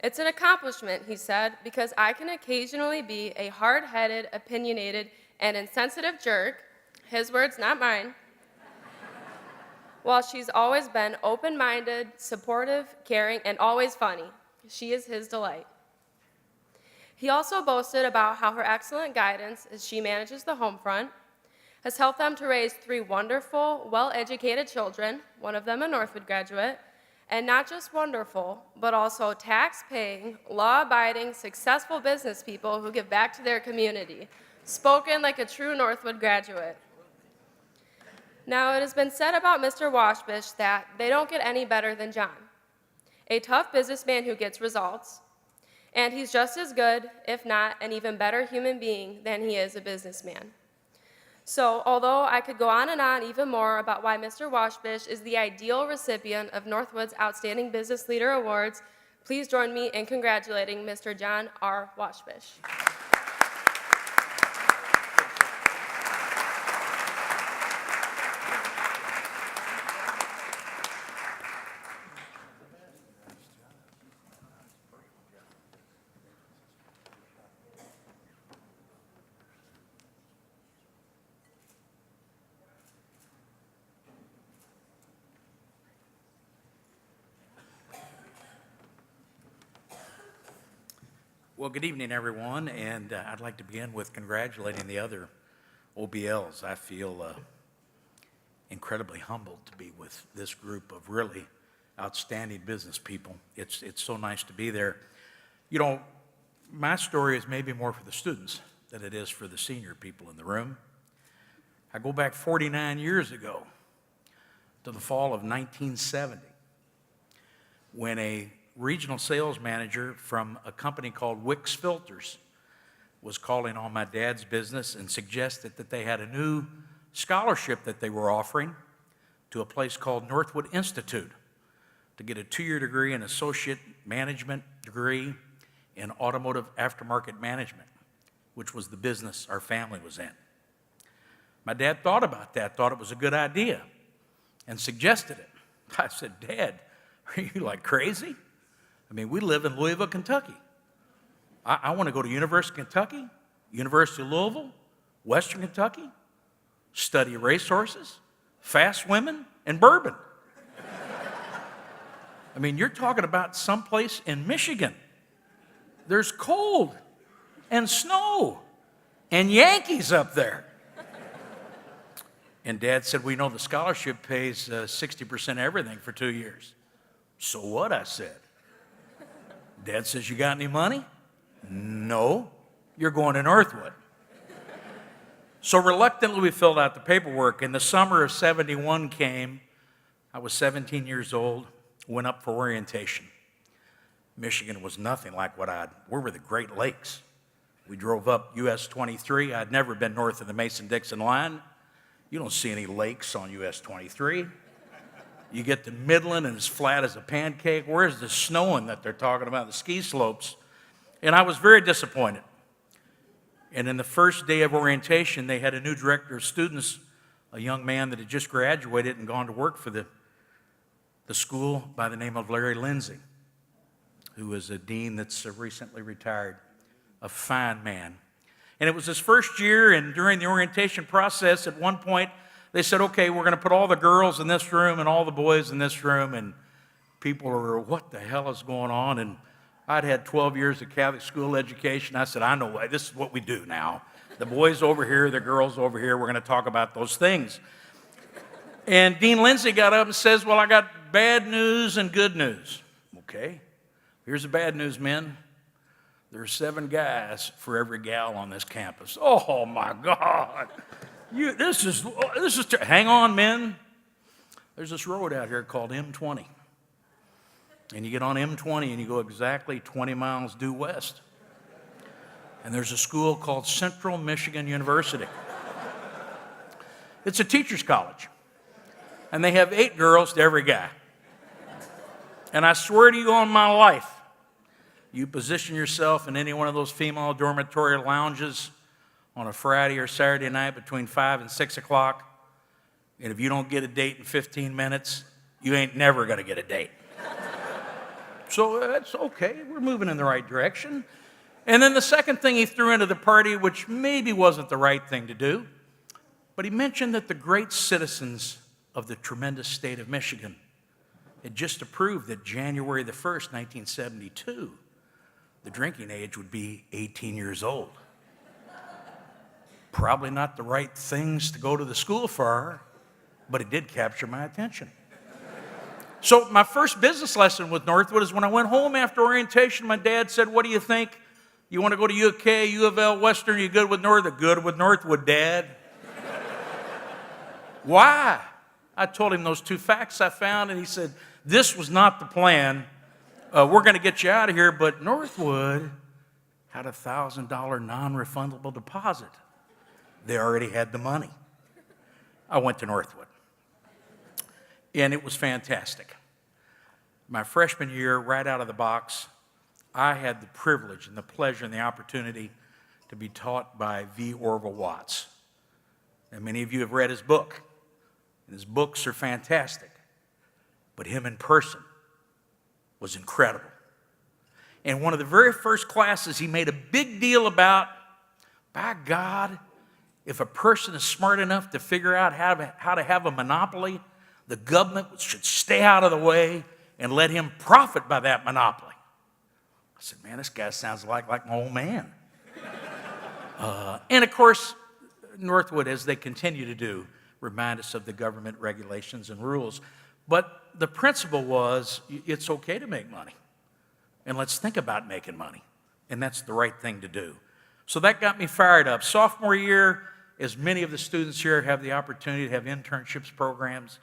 It's an accomplishment," he said, "because I can occasionally be a hard-headed, opinionated, and insensitive jerk," his words, not mine, "while she's always been open-minded, supportive, caring, and always funny. She is his delight." He also boasted about how her excellent guidance as she manages the home front has helped them to raise 3 wonderful, well-educated children, one of them a Northwood graduate, and not just wonderful, but also tax-paying, law-abiding, successful business people who give back to their community, spoken like a true Northwood graduate. Now, it has been said about Mr. Washbish that they don't get any better than John, a tough businessman who gets results, and he's just as good, if not an even better human being than he is a businessman. So, although I could go on and on even more about why Mr. Washbish is the ideal recipient of Northwood's Outstanding Business Leader Awards, please join me in congratulating Mr. John R. Washbish. Well, good evening, everyone, and I'd like to begin with congratulating the other OBLs. I feel incredibly humbled to be with this group of really outstanding business people. It's so nice to be there. You know, my story is maybe more for the students than it is for the senior people in the room. I go back 49 years ago to the fall of 1970 when a regional sales manager from a company called Wix Filters was calling on my dad's business and suggested that they had a new scholarship that they were offering to a place called Northwood Institute to get a 2-year degree, an associate management degree in automotive aftermarket management, which was the business our family was in. My dad thought about that, thought it was a good idea, and suggested it. I said, Dad, are you like crazy? I mean, we live in Louisville, Kentucky. I want to go to University of Kentucky, University of Louisville, Western Kentucky, study racehorses, fast women, and bourbon. I mean, you're talking about someplace in Michigan. There's cold and snow and Yankees up there. And Dad said, we know the scholarship pays 60% of everything for 2 years. So what, I said. Dad says, you got any money? No, you're going to Northwood. So reluctantly, we filled out the paperwork, and the summer of '71 came. I was 17 years old, went up for orientation. Michigan was nothing like we were the Great Lakes. We drove up US 23. I'd never been north of the Mason-Dixon line. You don't see any lakes on US 23. You get to Midland and it's flat as a pancake. Where's the snowing that they're talking about, the ski slopes? And I was very disappointed. And in the first day of orientation, they had a new director of students, a young man that had just graduated and gone to work for the school by the name of Larry Lindsay, who is a dean that's recently retired, a fine man. And it was his first year, and during the orientation process, at one point, they said, okay, we're going to put all the girls in this room and all the boys in this room, and people were, what the hell is going on? And I'd had 12 years of Catholic school education. I said, I know why. This is what we do now. The boys over here, the girls over here, we're going to talk about those things. And Dean Lindsay got up and says, well, I got bad news and good news. Okay, here's the bad news, men. There are 7 guys for every gal on this campus. Oh, my God. Hang on, men. There's this road out here called M20. And you get on M20 and you go exactly 20 miles due west. And there's a school called Central Michigan University. It's a teacher's college. And they have 8 girls to every guy. And I swear to you on my life, you position yourself in any one of those female dormitory lounges on a Friday or Saturday night between 5 and 6 o'clock, and if you don't get a date in 15 minutes, you ain't never going to get a date. So that's okay. We're moving in the right direction. And then the second thing he threw into the party, which maybe wasn't the right thing to do, but he mentioned that the great citizens of the tremendous state of Michigan had just approved that January the 1st, 1972, the drinking age would be 18 years old. Probably not the right things to go to the school for, but it did capture my attention. So my first business lesson with Northwood is when I went home after orientation, my dad said, what do you think? You want to go to UK, U of L, Western, you good with Northwood? Good with Northwood, Dad. Why? I told him those 2 facts I found, and he said, this was not the plan. We're going to get you out of here, but Northwood had a $1,000 non-refundable deposit. They already had the money. I went to Northwood, and it was fantastic. My freshman year, right out of the box, I had the privilege and the pleasure and the opportunity to be taught by V. Orville Watts. And many of you have read his book. And his books are fantastic. But him in person was incredible. And one of the very first classes, he made a big deal about, by God, if a person is smart enough to figure out how to have a monopoly, the government should stay out of the way and let him profit by that monopoly. I said, man, this guy sounds like my old man. And of course, Northwood, as they continue to do, remind us of the government regulations and rules. But the principle was, it's okay to make money. And let's think about making money. And that's the right thing to do. So that got me fired up. Sophomore year, as many of the students here have the opportunity to have internships programs,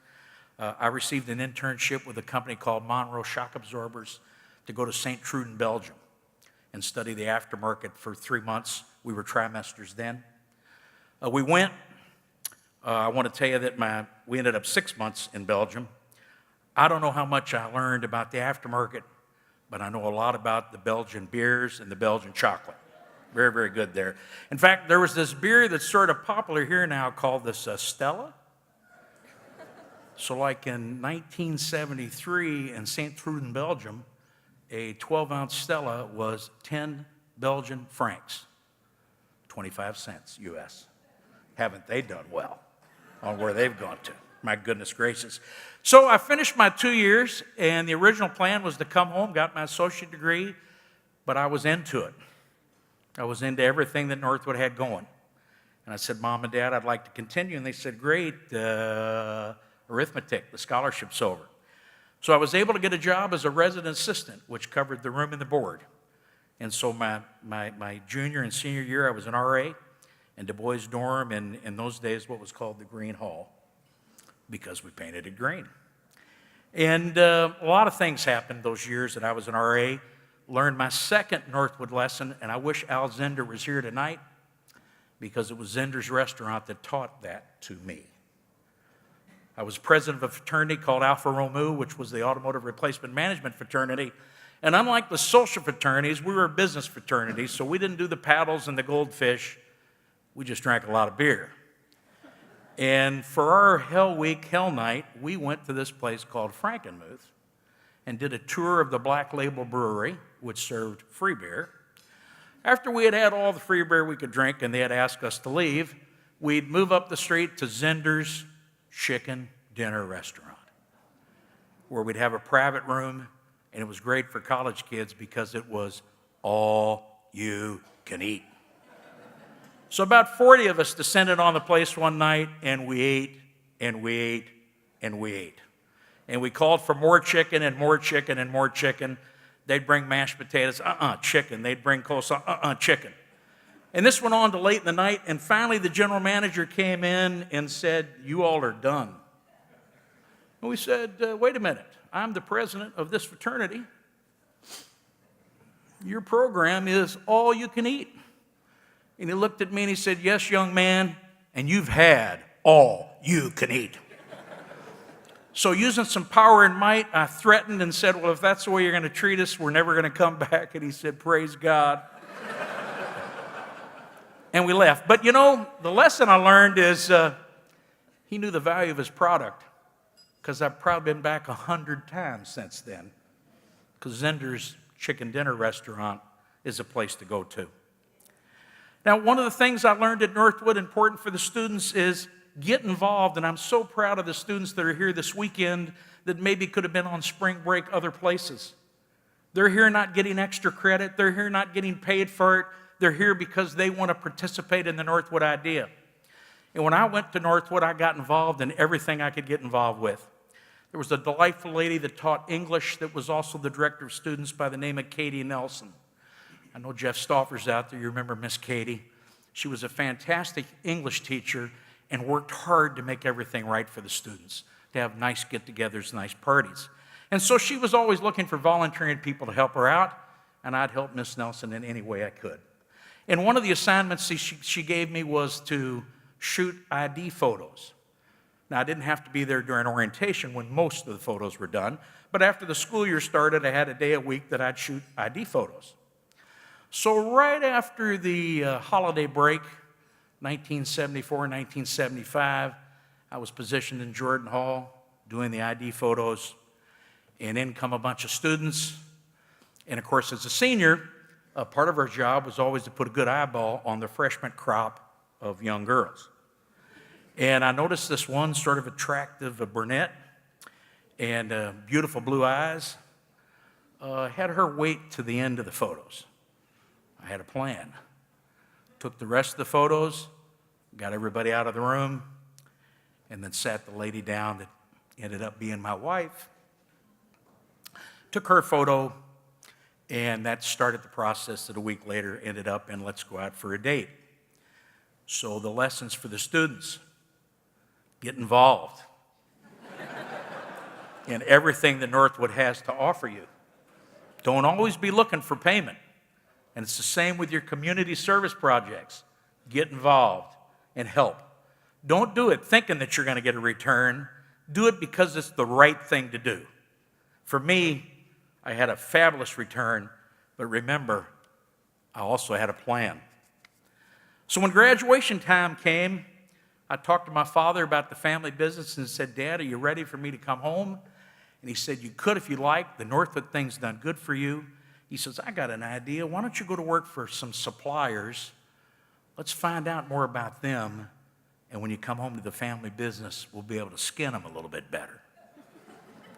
I received an internship with a company called Monroe Shock Absorbers to go to St. Truden, Belgium, and study the aftermarket for 3 months. We were trimesters then. We went. I want to tell you that we ended up 6 months in Belgium. I don't know how much I learned about the aftermarket, but I know a lot about the Belgian beers and the Belgian chocolate. Very, very good there. In fact, there was this beer that's sort of popular here now called this Stella. So like in 1973 in St. Truden, Belgium, a 12-ounce Stella was 10 Belgian francs, 25 cents US. Haven't they done well on where they've gone to? My goodness gracious. So I finished my 2 years, and the original plan was to come home, got my associate degree, but I was into it. I was into everything that Northwood had going. And I said, Mom and Dad, I'd like to continue. And they said, great, arithmetic, the scholarship's over. So I was able to get a job as a resident assistant, which covered the room and the board. And so my junior and senior year, I was an RA in Du Bois dorm, and in those days, what was called the Green Hall, because we painted it green. And a lot of things happened those years that I was an RA. Learned my second Northwood lesson, and I wish Al Zender was here tonight, because it was Zender's restaurant that taught that to me. I was president of a fraternity called Alpha Romeo, which was the automotive replacement management fraternity. And unlike the social fraternities, we were a business fraternity, so we didn't do the paddles and the goldfish. We just drank a lot of beer. And for our Hell Week, Hell Night, we went to this place called Frankenmuth and did a tour of the Black Label Brewery, which served free beer. After we had had all the free beer we could drink and they had asked us to leave, we'd move up the street to Zender's Chicken Dinner Restaurant, where we'd have a private room, and it was great for college kids because it was all you can eat. So about 40 of us descended on the place one night, and we ate, and we ate, and we ate. And we called for more chicken and more chicken and more chicken. They'd bring mashed potatoes, chicken. They'd bring coleslaw, chicken. And this went on to late in the night, and finally the general manager came in and said, you all are done. And we said, wait a minute, I'm the president of this fraternity. Your program is all you can eat. And he looked at me and he said, yes, young man, and you've had all you can eat. So using some power and might, I threatened and said, well, if that's the way you're going to treat us, we're never going to come back. And he said, praise God. And we left. But you know, the lesson I learned is he knew the value of his product, because I've probably been back 100 times since then, because Zender's Chicken Dinner Restaurant is a place to go to. Now, one of the things I learned at Northwood, important for the students, is get involved, and I'm so proud of the students that are here this weekend that maybe could have been on spring break other places. They're here not getting extra credit. They're here not getting paid for it. They're here because they want to participate in the Northwood idea. And when I went to Northwood, I got involved in everything I could get involved with. There was a delightful lady that taught English that was also the director of students by the name of Katie Nelson. I know Jeff Stauffer's out there. You remember Miss Katie. She was a fantastic English teacher and worked hard to make everything right for the students, to have nice get-togethers, nice parties. And so she was always looking for volunteering people to help her out, and I'd help Miss Nelson in any way I could. And one of the assignments she gave me was to shoot ID photos. Now, I didn't have to be there during orientation when most of the photos were done, but after the school year started, I had a day a week that I'd shoot ID photos. So right after the holiday break, 1974, 1975, I was positioned in Jordan Hall doing the ID photos, and in come a bunch of students. And of course, as a senior, part of our job was always to put a good eyeball on the freshman crop of young girls. And I noticed this one sort of attractive brunette and beautiful blue eyes, had her wait to the end of the photos. I had a plan. Took the rest of the photos, got everybody out of the room, and then sat the lady down that ended up being my wife. Took her photo, and that started the process that a week later ended up in let's go out for a date. So the lessons for the students: get involved in everything that Northwood has to offer you. don't always be looking for payment. And it's the same with your community service projects. Get involved and help. Don't do it thinking that you're going to get a return. Do it because it's the right thing to do. For me, I had a fabulous return, but remember, I also had a plan. So when graduation time came, I talked to my father about the family business and said, Dad, are you ready for me to come home? And he said, you could if you like. The Northwood thing's done good for you. He says, I got an idea. Why don't you go to work for some suppliers? Let's find out more about them. And when you come home to the family business, we'll be able to skin them a little bit better.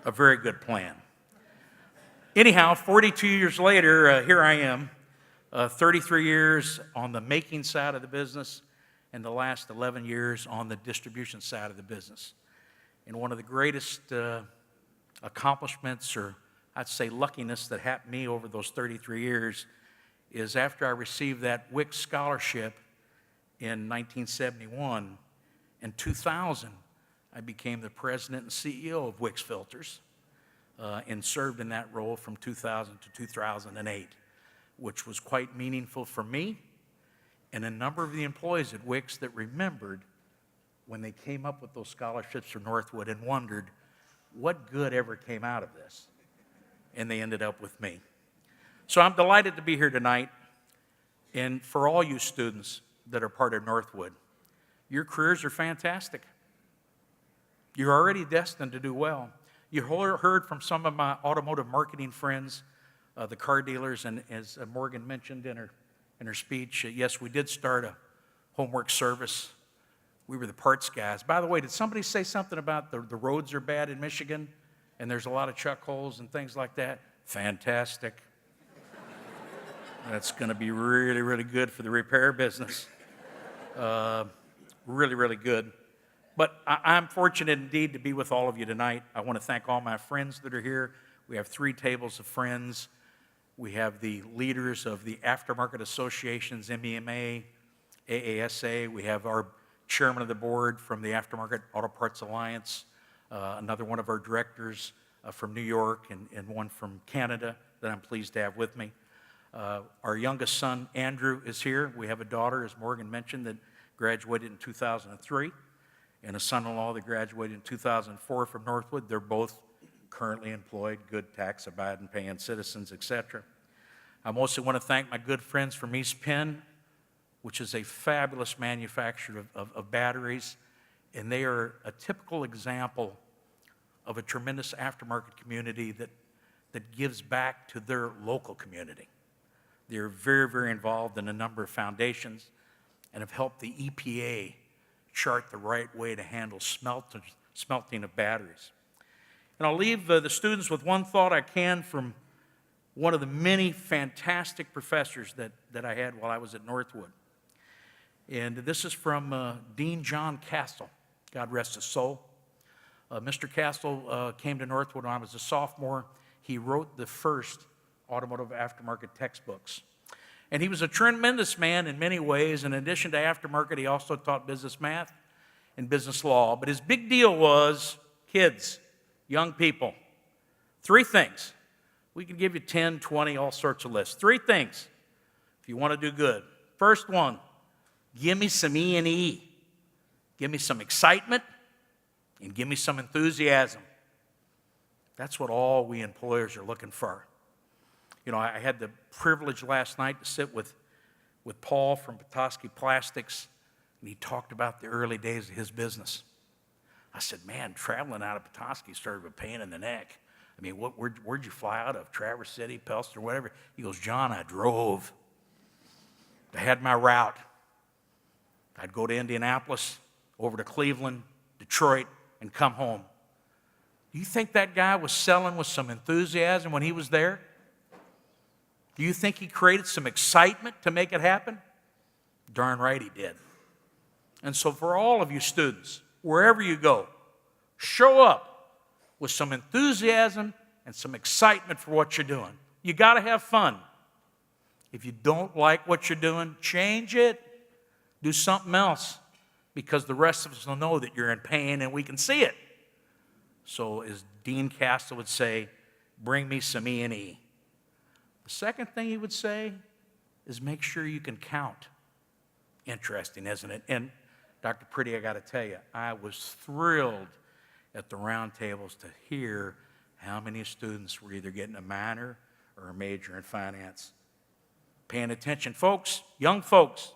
A very good plan. Anyhow, 42 years later, here I am, 33 years on the making side of the business and the last 11 years on the distribution side of the business. And one of the greatest accomplishments, or I'd say luckiness, that happened to me over those 33 years is after I received that WIC scholarship in 1971, in 2000, I became the president and CEO of WIC Filters and served in that role from 2000 to 2008, which was quite meaningful for me and a number of the employees at WICS that remembered when they came up with those scholarships for Northwood and wondered what good ever came out of this. And they ended up with me. So I'm delighted to be here tonight. And for all you students that are part of Northwood, your careers are fantastic. You're already destined to do well. You heard from some of my automotive marketing friends, the car dealers, and as Morgan mentioned in her speech, yes, we did start a homework service. We were the parts guys. By the way, did somebody say something about the roads are bad in Michigan and there's a lot of chuck holes and things like that? Fantastic. That's going to be really, really good for the repair business. Really, really good. But I'm fortunate indeed to be with all of you tonight. I want to thank all my friends that are here. We have 3 tables of friends. We have the leaders of the aftermarket associations, MEMA, AASA. We have our chairman of the board from the Aftermarket Auto Parts Alliance, another one of our directors from New York, and one from Canada that I'm pleased to have with me. Our youngest son, Andrew, is here. We have a daughter, as Morgan mentioned, that graduated in 2003, and a son-in-law that graduated in 2004 from Northwood. They're both currently employed, good tax-abiding, paying citizens, etc. I mostly want to thank my good friends from East Penn, which is a fabulous manufacturer of batteries, and they are a typical example of a tremendous aftermarket community that gives back to their local community. They're very, very involved in a number of foundations and have helped the EPA chart the right way to handle smelting of batteries. And I'll leave the students with one thought I can from one of the many fantastic professors that I had while I was at Northwood. And this is from Dean John Castle, God rest his soul. Mr. Castle came to Northwood when I was a sophomore. He wrote the first automotive aftermarket textbooks. And he was a tremendous man in many ways. In addition to aftermarket, he also taught business math and business law. But his big deal was kids, young people. 3 things. We can give you 10, 20, all sorts of lists. 3 things if you want to do good. First one, give me some E&E. Give me some excitement and give me some enthusiasm. That's what all we employers are looking for. You know, I had the privilege last night to sit with Paul from Petoskey Plastics, and he talked about the early days of his business. I said, man, traveling out of Petoskey started with a pain in the neck. I mean, where'd you fly out of? Traverse City, Pelston, whatever? He goes, John, I drove. I had my route. I'd go to Indianapolis, over to Cleveland, Detroit, and come home. Do you think that guy was selling with some enthusiasm when he was there? Do you think he created some excitement to make it happen? Darn right he did. And so for all of you students, wherever you go, show up with some enthusiasm and some excitement for what you're doing. You got to have fun. If you don't like what you're doing, change it. Do something else, because the rest of us will know that you're in pain and we can see it. So as Dean Castle would say, bring me some E&E. The second thing he would say is make sure you can count. Interesting, isn't it? And Dr. Pretty, I got to tell you, I was thrilled at the round tables to hear how many students were either getting a minor or a major in finance. Paying attention. Folks, young folks,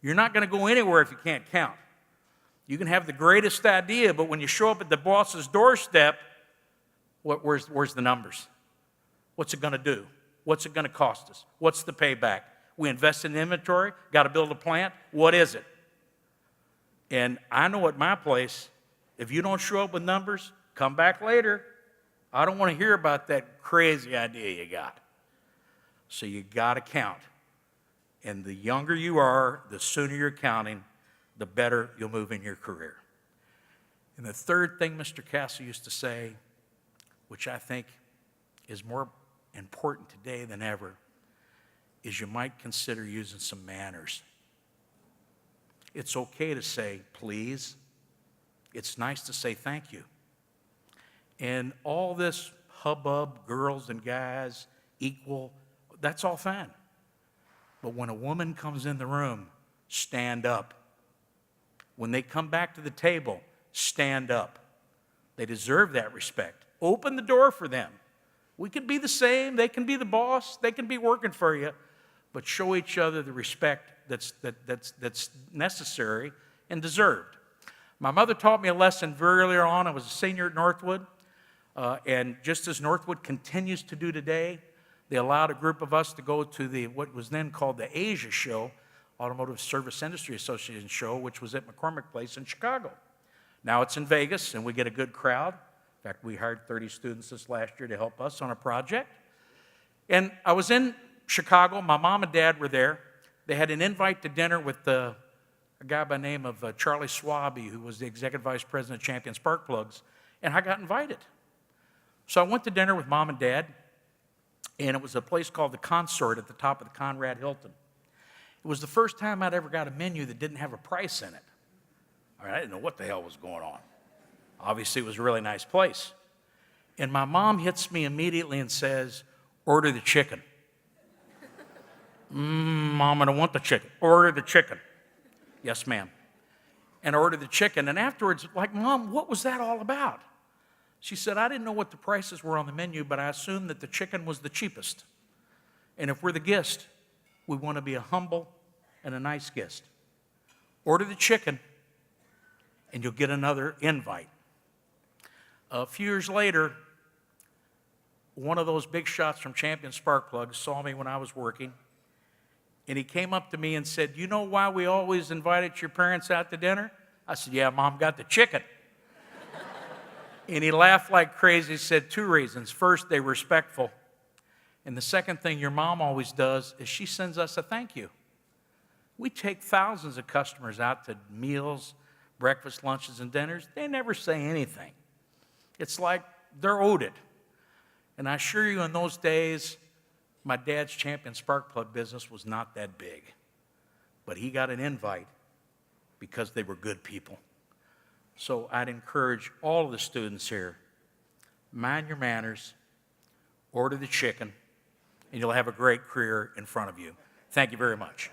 you're not going to go anywhere if you can't count. You can have the greatest idea, but when you show up at the boss's doorstep, where's the numbers? What's it going to do? What's it going to cost us? What's the payback? We invest in inventory, got to build a plant. What is it? And I know at my place, if you don't show up with numbers, come back later. I don't want to hear about that crazy idea you got. So you got to count. And the younger you are, the sooner you're counting, the better you'll move in your career. And the third thing Mr. Castle used to say, which I think is more important today than ever, is you might consider using some manners. It's okay to say please. It's nice to say thank you. And all this hubbub, girls and guys, equal, that's all fine. But when a woman comes in the room, stand up. When they come back to the table, stand up. They deserve that respect. Open the door for them. We can be the same. They can be the boss. They can be working for you. But show each other the respect that's necessary and deserved. My mother taught me a lesson very early on. I was a senior at Northwood. And just as Northwood continues to do today, they allowed a group of us to go to what was then called the Asia Show, Automotive Service Industry Association show, which was at McCormick Place in Chicago. Now it's in Vegas, and we get a good crowd. In fact, we hired 30 students this last year to help us on a project. And I was in Chicago. My mom and dad were there. They had an invite to dinner with a guy by the name of Charlie Swaby, who was the executive vice president of Champion Spark Plugs, and I got invited. So I went to dinner with mom and dad, and it was a place called the Consort at the top of the Conrad Hilton. It was the first time I'd ever got a menu that didn't have a price in it. I mean, I didn't know what the hell was going on. Obviously, it was a really nice place. And my mom hits me immediately and says, order the chicken. Mom, I don't want the chicken. Order the chicken. Yes, ma'am. And order the chicken. And afterwards, like, Mom, what was that all about? She said, I didn't know what the prices were on the menu, but I assumed that the chicken was the cheapest. And if we're the guest, we want to be a humble and a nice guest. Order the chicken, and you'll get another invite. A few years later, one of those big shots from Champion Spark Plugs saw me when I was working, and he came up to me and said, you know why we always invited your parents out to dinner? I said, yeah, Mom got the chicken. And he laughed like crazy. He said 2 reasons. First, they're respectful. And the second thing your mom always does is she sends us a thank you. We take thousands of customers out to meals, breakfast, lunches, and dinners. They never say anything. It's like they're owed it. And I assure you, in those days, my dad's Champion Spark Plug business was not that big. But he got an invite because they were good people. So I'd encourage all of the students here, mind your manners, order the chicken, and you'll have a great career in front of you. Thank you very much.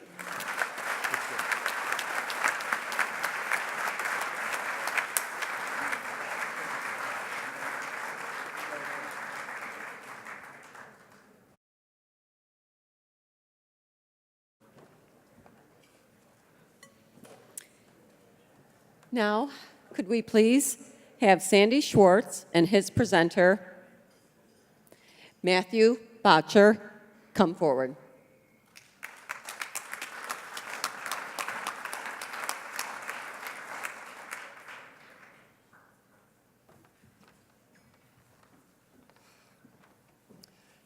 Now, could we please have Sandy Schwartz and his presenter, Matthew Botcher, come forward.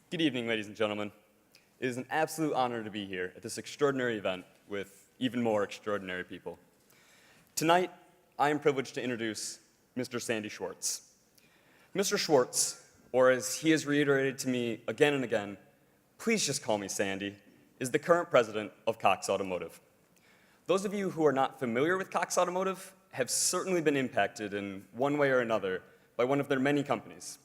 Good evening, ladies and gentlemen. It is an absolute honor to be here at this extraordinary event with even more extraordinary people. Tonight, I am privileged to introduce Mr. Sandy Schwartz. Mr. Schwartz, or as he has reiterated to me again and again, please just call me Sandy, is the current president of Cox Automotive. Those of you who are not familiar with Cox Automotive have certainly been impacted in one way or another by one of their many companies.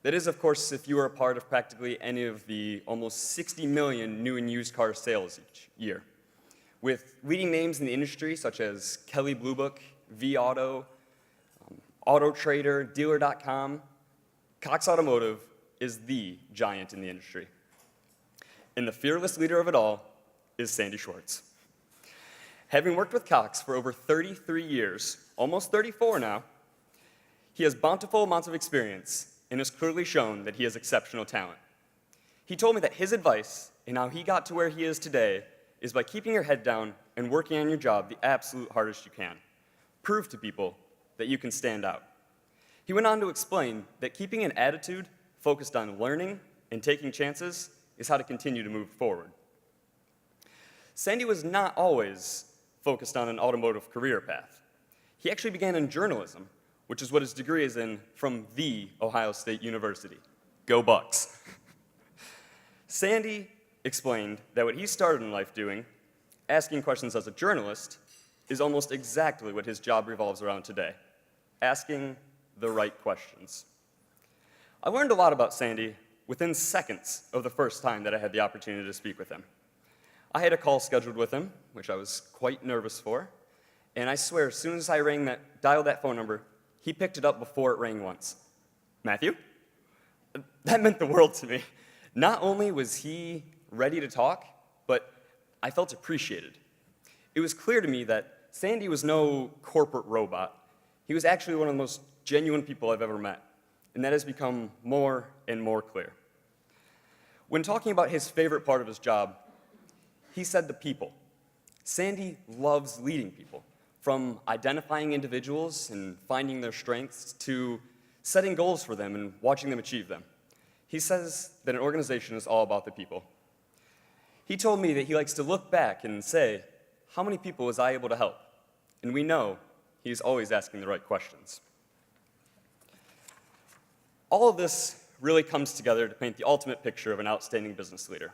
That is, of course, if you are a part of practically any of the almost 60 million new and used car sales each year. With leading names in the industry such as Kelley Blue Book, vAuto, Auto Trader, Dealer.com, Cox Automotive is the giant in the industry. And the fearless leader of it all is Sandy Schwartz. Having worked with Cox for over 33 years, almost 34 now, he has bountiful amounts of experience and has clearly shown that he has exceptional talent. He told me that his advice and how he got to where he is today is by keeping your head down and working on your job the absolute hardest you can. Prove to people that you can stand out. He went on to explain that keeping an attitude focused on learning and taking chances is how to continue to move forward. Sandy was not always focused on an automotive career path. He actually began in journalism, which is what his degree is in from The Ohio State University. Go Bucks. Sandy explained that what he started in life doing, asking questions as a journalist, is almost exactly what his job revolves around today, asking the right questions. I learned a lot about Sandy within seconds of the first time that I had the opportunity to speak with him. I had a call scheduled with him, which I was quite nervous for, and I swear, as soon as I dialed that phone number, he picked it up before it rang once. Matthew? That meant the world to me. Not only was he ready to talk, but I felt appreciated. It was clear to me that Sandy was no corporate robot. He was actually one of the most genuine people I've ever met, and that has become more and more clear. When talking about his favorite part of his job, he said the people. Sandy loves leading people, from identifying individuals and finding their strengths to setting goals for them and watching them achieve them. He says that an organization is all about the people. He told me that he likes to look back and say, how many people was I able to help? And we know he's always asking the right questions. All of this really comes together to paint the ultimate picture of an outstanding business leader.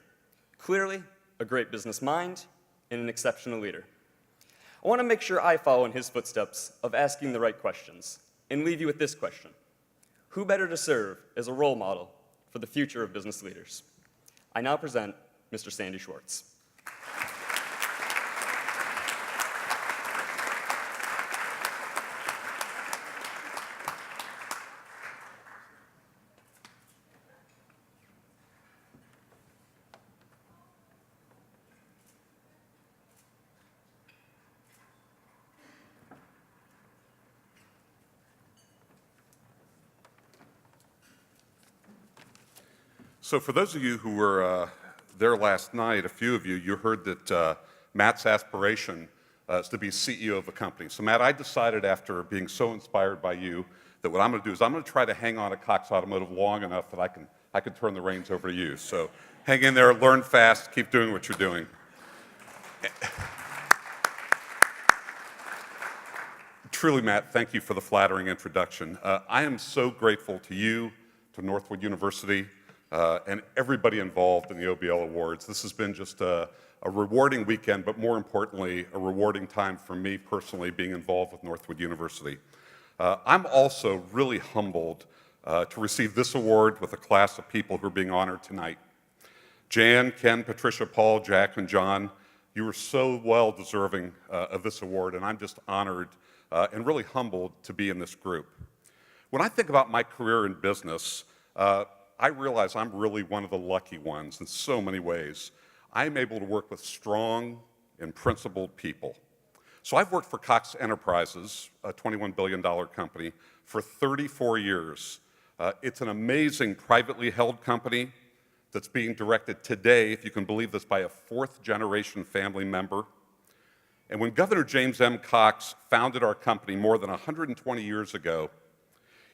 Clearly, a great business mind and an exceptional leader. I want to make sure I follow in his footsteps of asking the right questions and leave you with this question. Who better to serve as a role model for the future of business leaders? I now present Mr. Sandy Schwartz. So for those of you who were there last night, a few of you, you heard that Matt's aspiration is to be CEO of a company. So Matt, I decided after being so inspired by you that what I'm going to do is I'm going to try to hang on to Cox Automotive long enough that I can turn the reins over to you. So hang in there, learn fast, keep doing what you're doing. Truly, Matt, thank you for the flattering introduction. I am so grateful to you, to Northwood University, and everybody involved in the OBL Awards. This has been just a rewarding weekend, but more importantly, a rewarding time for me personally being involved with Northwood University. I'm also really humbled to receive this award with a class of people who are being honored tonight. Jan, Ken, Patricia, Paul, Jack, and John, you are so well deserving of this award, and I'm just honored and really humbled to be in this group. When I think about my career in business, I realize I'm really one of the lucky ones in so many ways. I'm able to work with strong and principled people. So I've worked for Cox Enterprises, a $21 billion company, for 34 years. It's an amazing privately held company that's being directed today, if you can believe this, by a fourth-generation family member. And when Governor James M. Cox founded our company more than 120 years ago,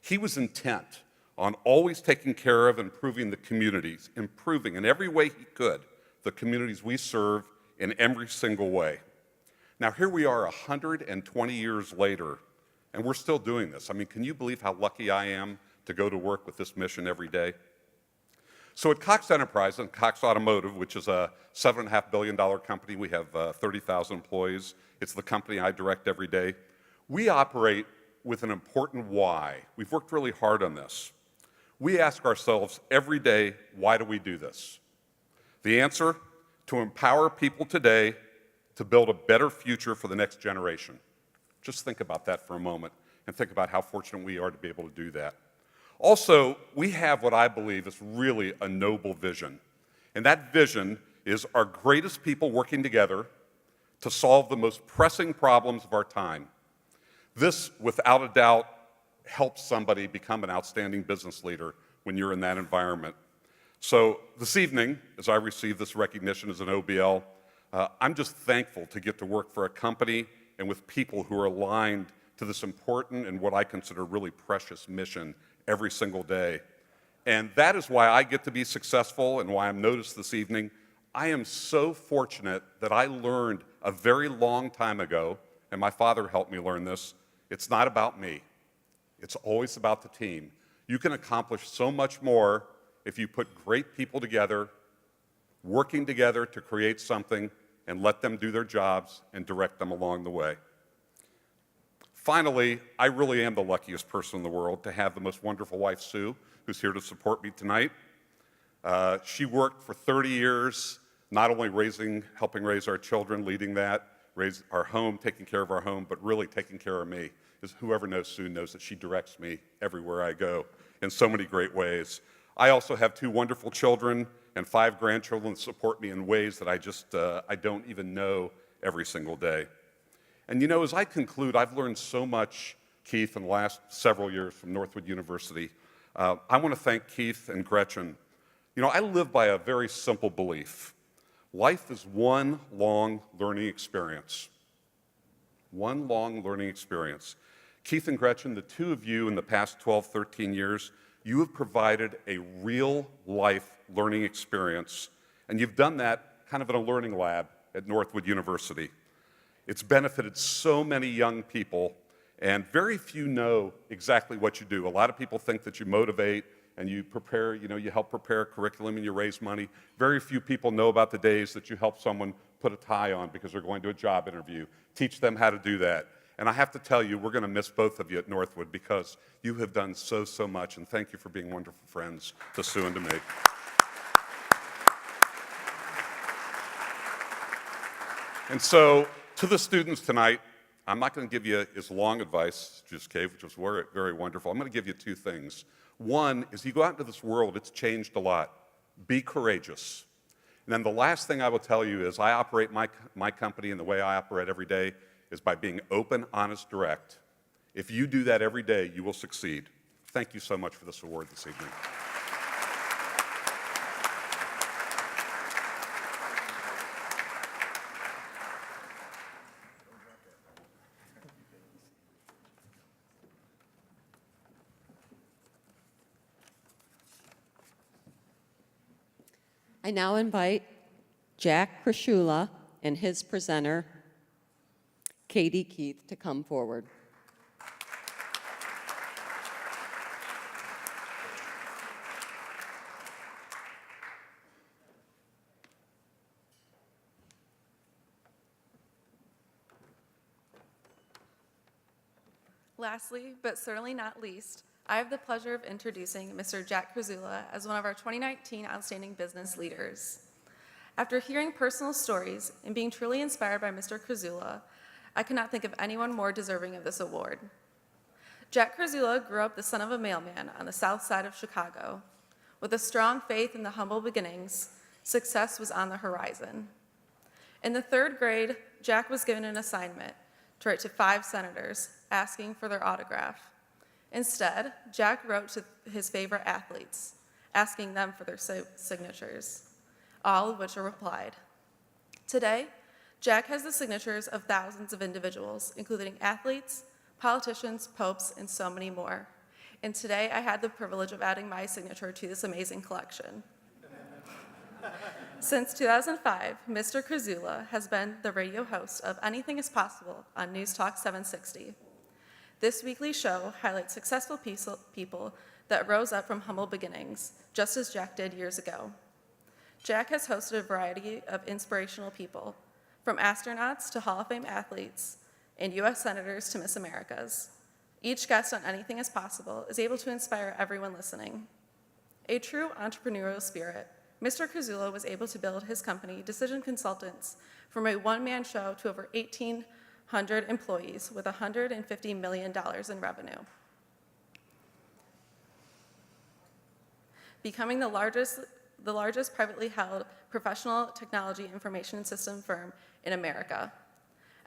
he was intent on always taking care of and improving the communities, improving in every way he could the communities we serve in every single way. Now here we are 120 years later, and we're still doing this. I mean, can you believe how lucky I am to go to work with this mission every day? So at Cox Enterprises and Cox Automotive, which is a $7.5 billion company, we have 30,000 employees. It's the company I direct every day. We operate with an important why. We've worked really hard on this. We ask ourselves every day, why do we do this? The answer, to empower people today to build a better future for the next generation. Just think about that for a moment and think about how fortunate we are to be able to do that. Also, we have what I believe is really a noble vision. And that vision is our greatest people working together to solve the most pressing problems of our time. This, without a doubt, helps somebody become an outstanding business leader when you're in that environment. So this evening, as I receive this recognition as an OBL, I'm just thankful to get to work for a company and with people who are aligned to this important and what I consider really precious mission every single day. And that is why I get to be successful and why I'm noticed this evening. I am so fortunate that I learned a very long time ago, and my father helped me learn this, it's not about me. It's always about the team. You can accomplish so much more if you put great people together, working together to create something and let them do their jobs and direct them along the way. Finally, I really am the luckiest person in the world to have the most wonderful wife, Sue, who's here to support me tonight. She worked for 30 years, not only helping raise our children, leading that, raise our home, taking care of our home, but really taking care of me. Because whoever knows Sue knows that she directs me everywhere I go in so many great ways. I also have 2 wonderful children and 5 grandchildren that support me in ways that I don't even know every single day. And you know, as I conclude, I've learned so much, Keith, in the last several years from Northwood University. I want to thank Keith and Gretchen. You know, I live by a very simple belief. Life is one long learning experience. One long learning experience. Keith and Gretchen, the 2 of you in the past 12, 13 years, you have provided a real life learning experience, and you've done that kind of in a learning lab at Northwood University. It's benefited so many young people, and very few know exactly what you do. A lot of people think that you motivate and you prepare, you help prepare a curriculum and you raise money. Very few people know about the days that you help someone put a tie on because they're going to a job interview. Teach them how to do that. And I have to tell you, we're going to miss both of you at Northwood because you have done so much, and thank you for being wonderful friends to Sue and to me. And so, to the students tonight, I'm not going to give you as long advice as just gave, which was very, very wonderful. I'm going to give you 2 things. One is you go out into this world, it's changed a lot. Be courageous. And then the last thing I will tell you is I operate my company, and the way I operate every day is by being open, honest, direct. If you do that every day, you will succeed. Thank you so much for this award this evening. I now invite Jack Krishula and his presenter, Katie Keith, to come forward. Lastly, but certainly not least, I have the pleasure of introducing Mr. Jack Krishula as one of our 2019 Outstanding Business Leaders. After hearing personal stories and being truly inspired by Mr. Krishula, I could not think of anyone more deserving of this award. Jack Krishula grew up the son of a mailman on the south side of Chicago. With a strong faith in the humble beginnings, success was on the horizon. In the 3rd grade, Jack was given an assignment to write to 5 senators asking for their autograph. Instead, Jack wrote to his favorite athletes, asking them for their signatures, all of which are replied. Today, Jack has the signatures of thousands of individuals, including athletes, politicians, popes, and so many more. And today, I had the privilege of adding my signature to this amazing collection. Since 2005, Mr. Krishula has been the radio host of Anything is Possible on News Talk 760. This weekly show highlights successful people that rose up from humble beginnings, just as Jack did years ago. Jack has hosted a variety of inspirational people, from astronauts to Hall of Fame athletes and U.S. senators to Miss Americas. Each guest on Anything is Possible is able to inspire everyone listening. A true entrepreneurial spirit, Mr. Krzula was able to build his company, Decision Consultants, from a one-man show to over 1,800 employees with $150 million in revenue, becoming the largest privately held professional technology information system firm in America.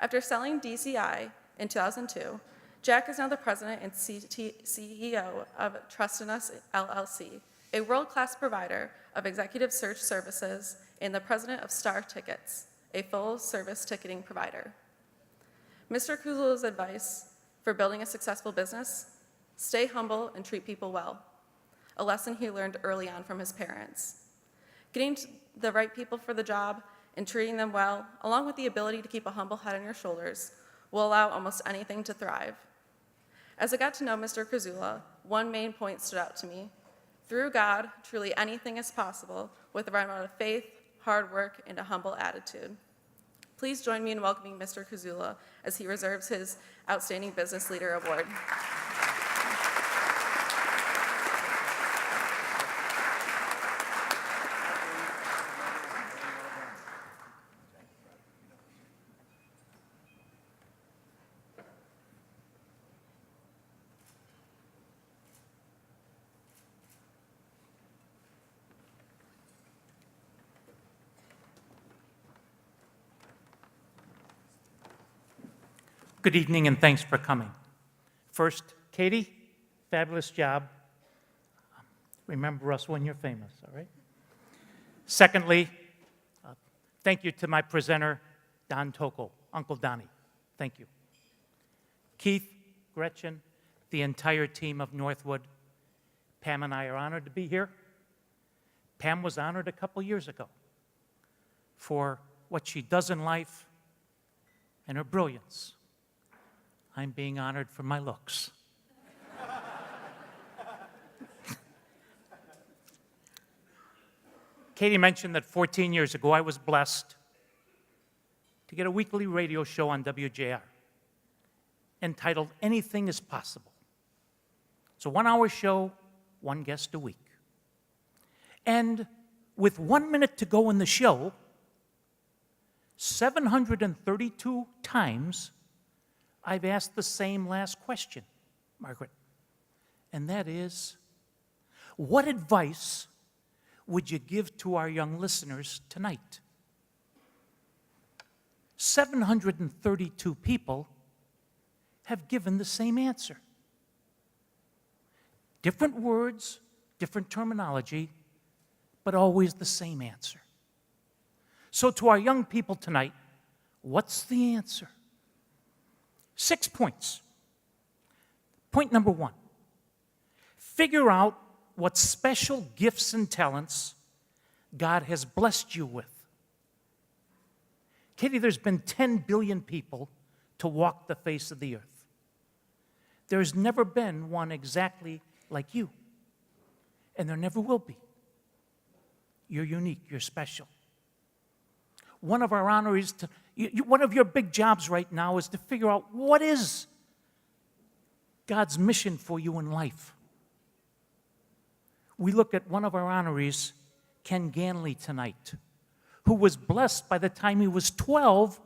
After selling DCI in 2002, Jack is now the president and CEO of Trust in Us, LLC, a world-class provider of executive search services, and the president of Star Tickets, a full-service ticketing provider. Mr. Krzula's advice for building a successful business: stay humble and treat people well, a lesson he learned early on from his parents. Getting the right people for the job and treating them well, along with the ability to keep a humble head on your shoulders, will allow almost anything to thrive. As I got to know Mr. Krzula, one main point stood out to me. Through God, truly anything is possible with the right amount of faith, hard work, and a humble attitude. Please join me in welcoming Mr. Krzula as he reserves his Outstanding Business Leader Award. Good evening, and thanks for coming. First, Katie, fabulous job. Remember us when you're famous, all right? Secondly, thank you to my presenter, Don Toko, Uncle Donnie. Thank you. Keith, Gretchen, the entire team of Northwood, Pam and I are honored to be here. Pam was honored a couple years ago for what she does in life and her brilliance. I'm being honored for my looks. Katie mentioned that 14 years ago I was blessed to get a weekly radio show on WJR entitled Anything is Possible. It's a 1-hour show, one guest a week. And with 1 minute to go in the show, 732 times I've asked the same last question, Margaret, and that is, what advice would you give to our young listeners tonight? 732 people have given the same answer. Different words, different terminology, but always the same answer. So to our young people tonight, what's the answer? 6 points. Point number 1, figure out what special gifts and talents God has blessed you with. Katie, there's been 10 billion people to walk the face of the earth. There's never been one exactly like you, and there never will be. You're unique, you're special. One of our honorees, one of your big jobs right now is to figure out what is God's mission for you in life. We look at one of our honorees, Ken Ganley, tonight, who was blessed by the time he was 12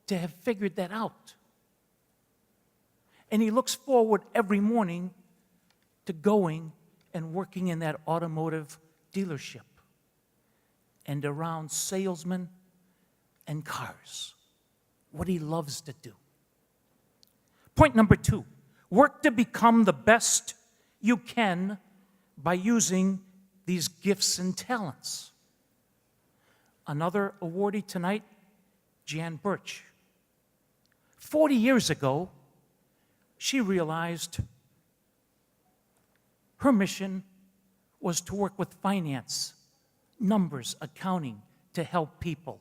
to have figured that out. And he looks forward every morning to going and working in that automotive dealership and around salesmen and cars, what he loves to do. Point number 2, work to become the best you can by using these gifts and talents. Another awardee tonight, Jan Birch. 40 years ago, she realized her mission was to work with finance, numbers, accounting, to help people,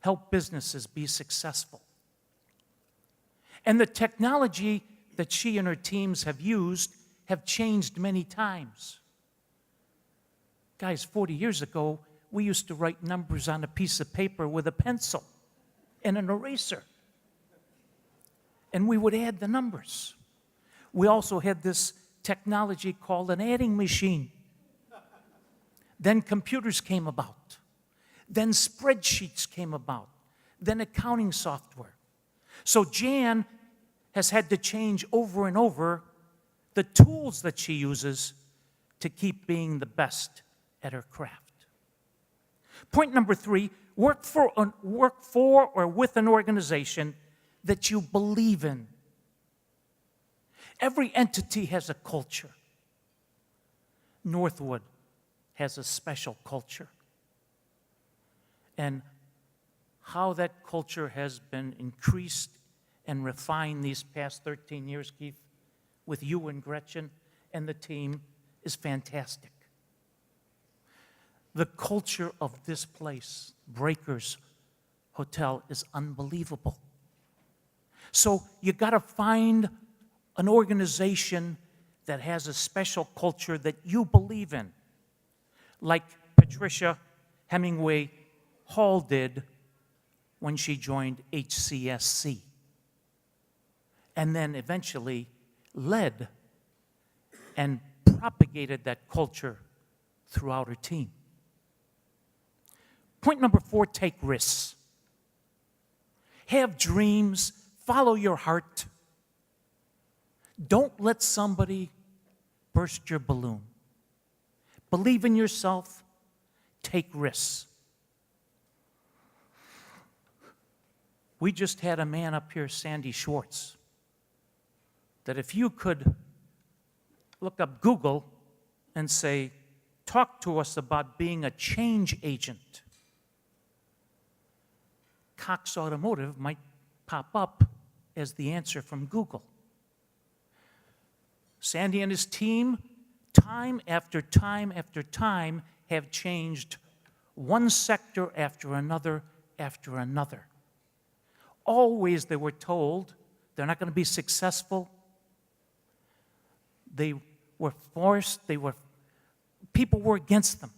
help businesses be successful. And the technology that she and her teams have used have changed many times. Guys, 40 years ago, we used to write numbers on a piece of paper with a pencil and an eraser. And we would add the numbers. We also had this technology called an adding machine. Then computers came about. Then spreadsheets came about. Then accounting software. So Jan has had to change over and over the tools that she uses to keep being the best at her craft. Point number 3, work for or with an organization that you believe in. Every entity has a culture. Northwood has a special culture. And how that culture has been increased and refined these past 13 years, Keith, with you and Gretchen and the team is fantastic. The culture of this place, Breakers Hotel, is unbelievable. So you got to find an organization that has a special culture that you believe in, like Patricia Hemingway Hall did when she joined HCSC, and then eventually led and propagated that culture throughout her team. Point number 4, take risks. Have dreams, follow your heart. Don't let somebody burst your balloon. Believe in yourself, take risks. We just had a man up here, Sandy Schwartz, that if you could look up Google and say, talk to us about being a change agent, Cox Automotive might pop up as the answer from Google. Sandy and his team, time after time after time, have changed one sector after another after another. Always they were told they're not going to be successful. They were forced, people were against them.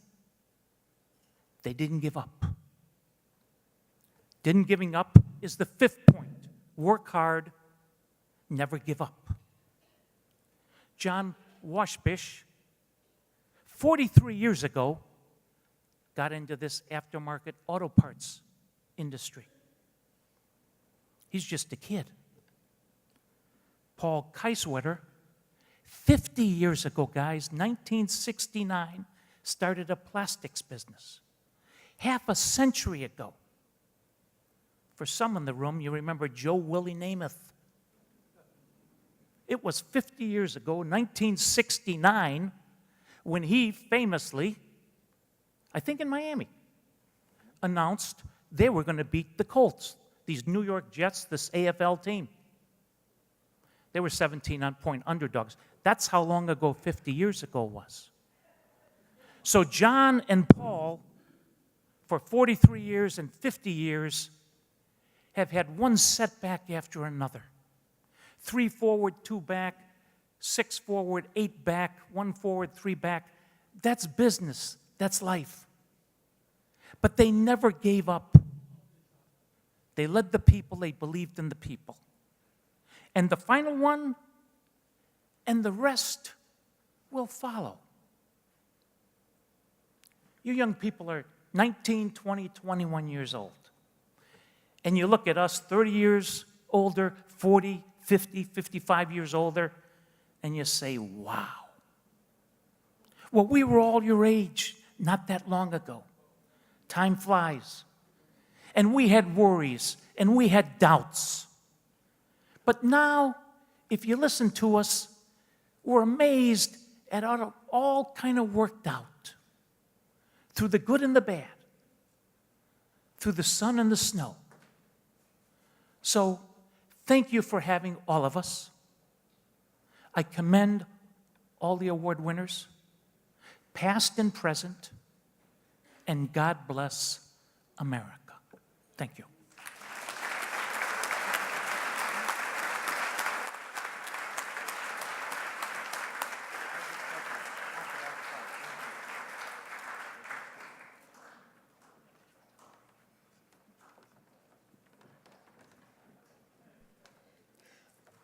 They didn't give up. Didn't giving up is the 5th point. Work hard, never give up. John Washbish, 43 years ago, got into this aftermarket auto parts industry. He's just a kid. Paul Keiswetter, 50 years ago, guys, 1969, started a plastics business. Half a century ago. For some in the room, you remember Joe Willie Namath. It was 50 years ago, 1969, when he famously, I think in Miami, announced they were going to beat the Colts, these New York Jets, this AFL team. They were 17-point underdogs. That's how long ago 50 years ago was. So John and Paul, for 43 years and 50 years, have had one setback after another. 3 forward, 2 back, 6 forward, 8 back, 1 forward, 3 back. That's business. That's life. But they never gave up. They led the people. They believed in the people. And the final one, and the rest will follow. You young people are 19, 20, 21 years old. And you look at us 30 years older, 40, 50, 55 years older, and you say, wow. Well, we were all your age not that long ago. Time flies. And we had worries, and we had doubts. But now, if you listen to us, we're amazed at how it all kind of worked out. Through the good and the bad. Through the sun and the snow. So, thank you for having all of us. I commend all the award winners, past and present, and God bless America. Thank you.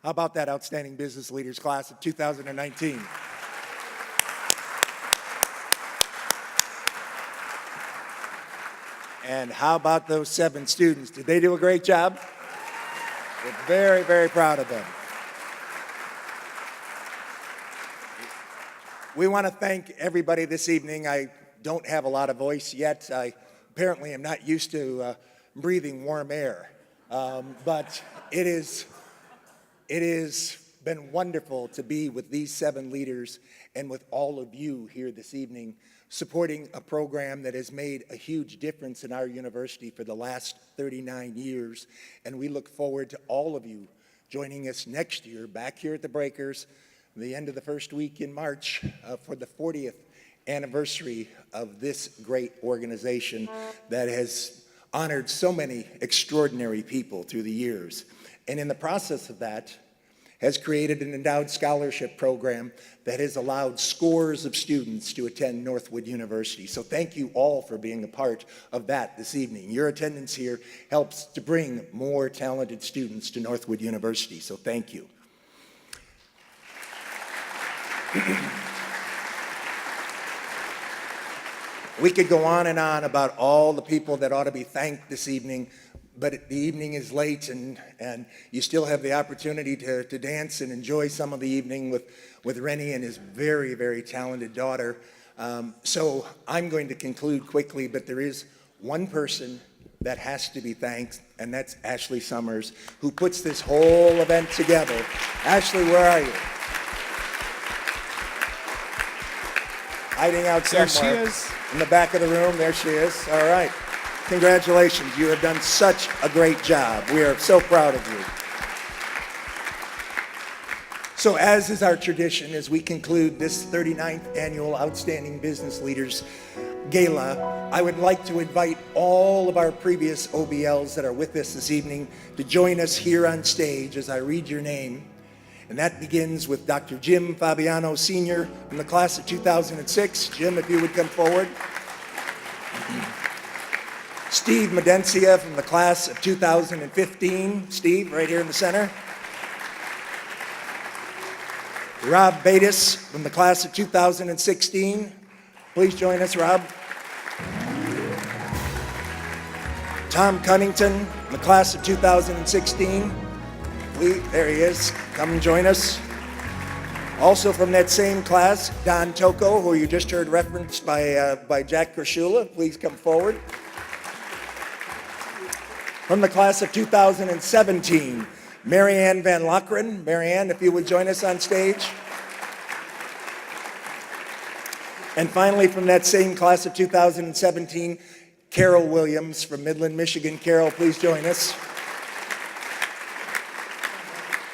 How about that Outstanding Business Leaders class of 2019? And how about those 7 students? Did they do a great job? We're very, very proud of them. We want to thank everybody this evening. I don't have a lot of voice yet. I apparently am not used to breathing warm air. But it has been wonderful to be with these 7 leaders and with all of you here this evening, supporting a program that has made a huge difference in our university for the last 39 years. And we look forward to all of you joining us next year back here at the Breakers, the end of the first week in March, for the 40th anniversary of this great organization that has honored so many extraordinary people through the years. And in the process of that, has created an endowed scholarship program that has allowed scores of students to attend Northwood University. So thank you all for being a part of that this evening. Your attendance here helps to bring more talented students to Northwood University, so thank you. We could go on and on about all the people that ought to be thanked this evening, but the evening is late and you still have the opportunity to dance and enjoy some of the evening with Rennie and his very, very talented daughter. So I'm going to conclude quickly, but there is one person that has to be thanked, and that's Ashley Summers, who puts this whole event together. Ashley, where are you? Hiding out somewhere. There she is. In the back of the room, there she is. All right. Congratulations. You have done such a great job. We are so proud of you. So as is our tradition, as we conclude this 39th Annual Outstanding Business Leaders Gala, I would like to invite all of our previous OBLs that are with us this evening to join us here on stage as I read your name. And that begins with Dr. Jim Fabiano, Sr. from the class of 2006. Jim, if you would come forward. Steve Medencia from the class of 2015. Steve, right here in the center. Rob Batis from the class of 2016. Please join us, Rob. Tom Cunnington from the class of 2016. Please, there he is. Come and join us. Also from that same class, Don Tocco, who you just heard referenced by Jack Kershula. Please come forward. From the class of 2017, Marianne Van Lochran. Marianne, if you would join us on stage. And finally, from that same class of 2017, Carol Williams from Midland, Michigan. Carol, please join us.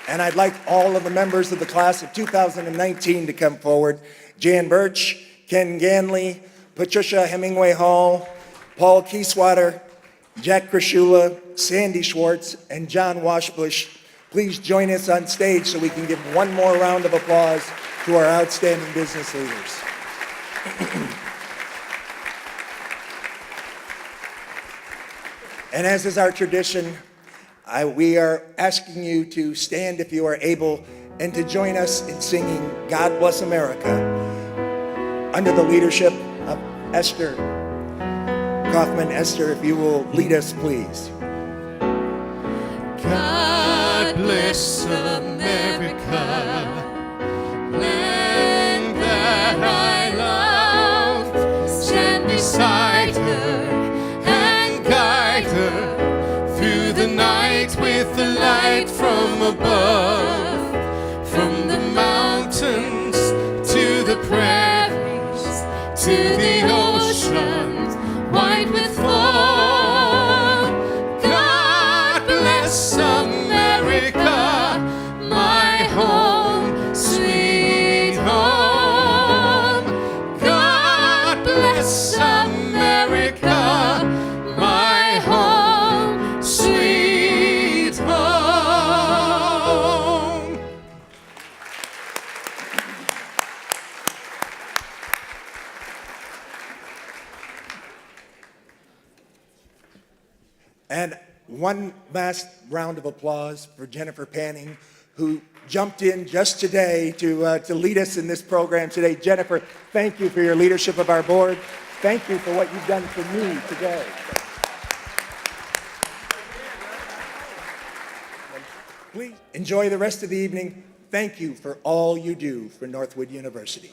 And I'd like all of the members of the class of 2019 to come forward. Jan Birch, Ken Ganley, Patricia Hemingway Hall, Paul Kieswater, Jack Kershula, Sandy Schwartz, and John Washbush. Please join us on stage so we can give one more round of applause to our outstanding business leaders. And as is our tradition, we are asking you to stand if you are able and to join us in singing God Bless America under the leadership of Esther Kaufman. Esther, if you will lead us, please. God bless America, land that I love. Stand beside her and guide her through the night with the light from above. From the mountains to the prairies to the ocean white with foam. God bless America, my home, sweet home. God bless America, my home, sweet home. And one last round of applause for Jennifer Panning, who jumped in just today to lead us in this program today. Jennifer, thank you for your leadership of our board. Thank you for what you've done for me today. Please enjoy the rest of the evening. Thank you for all you do for Northwood University.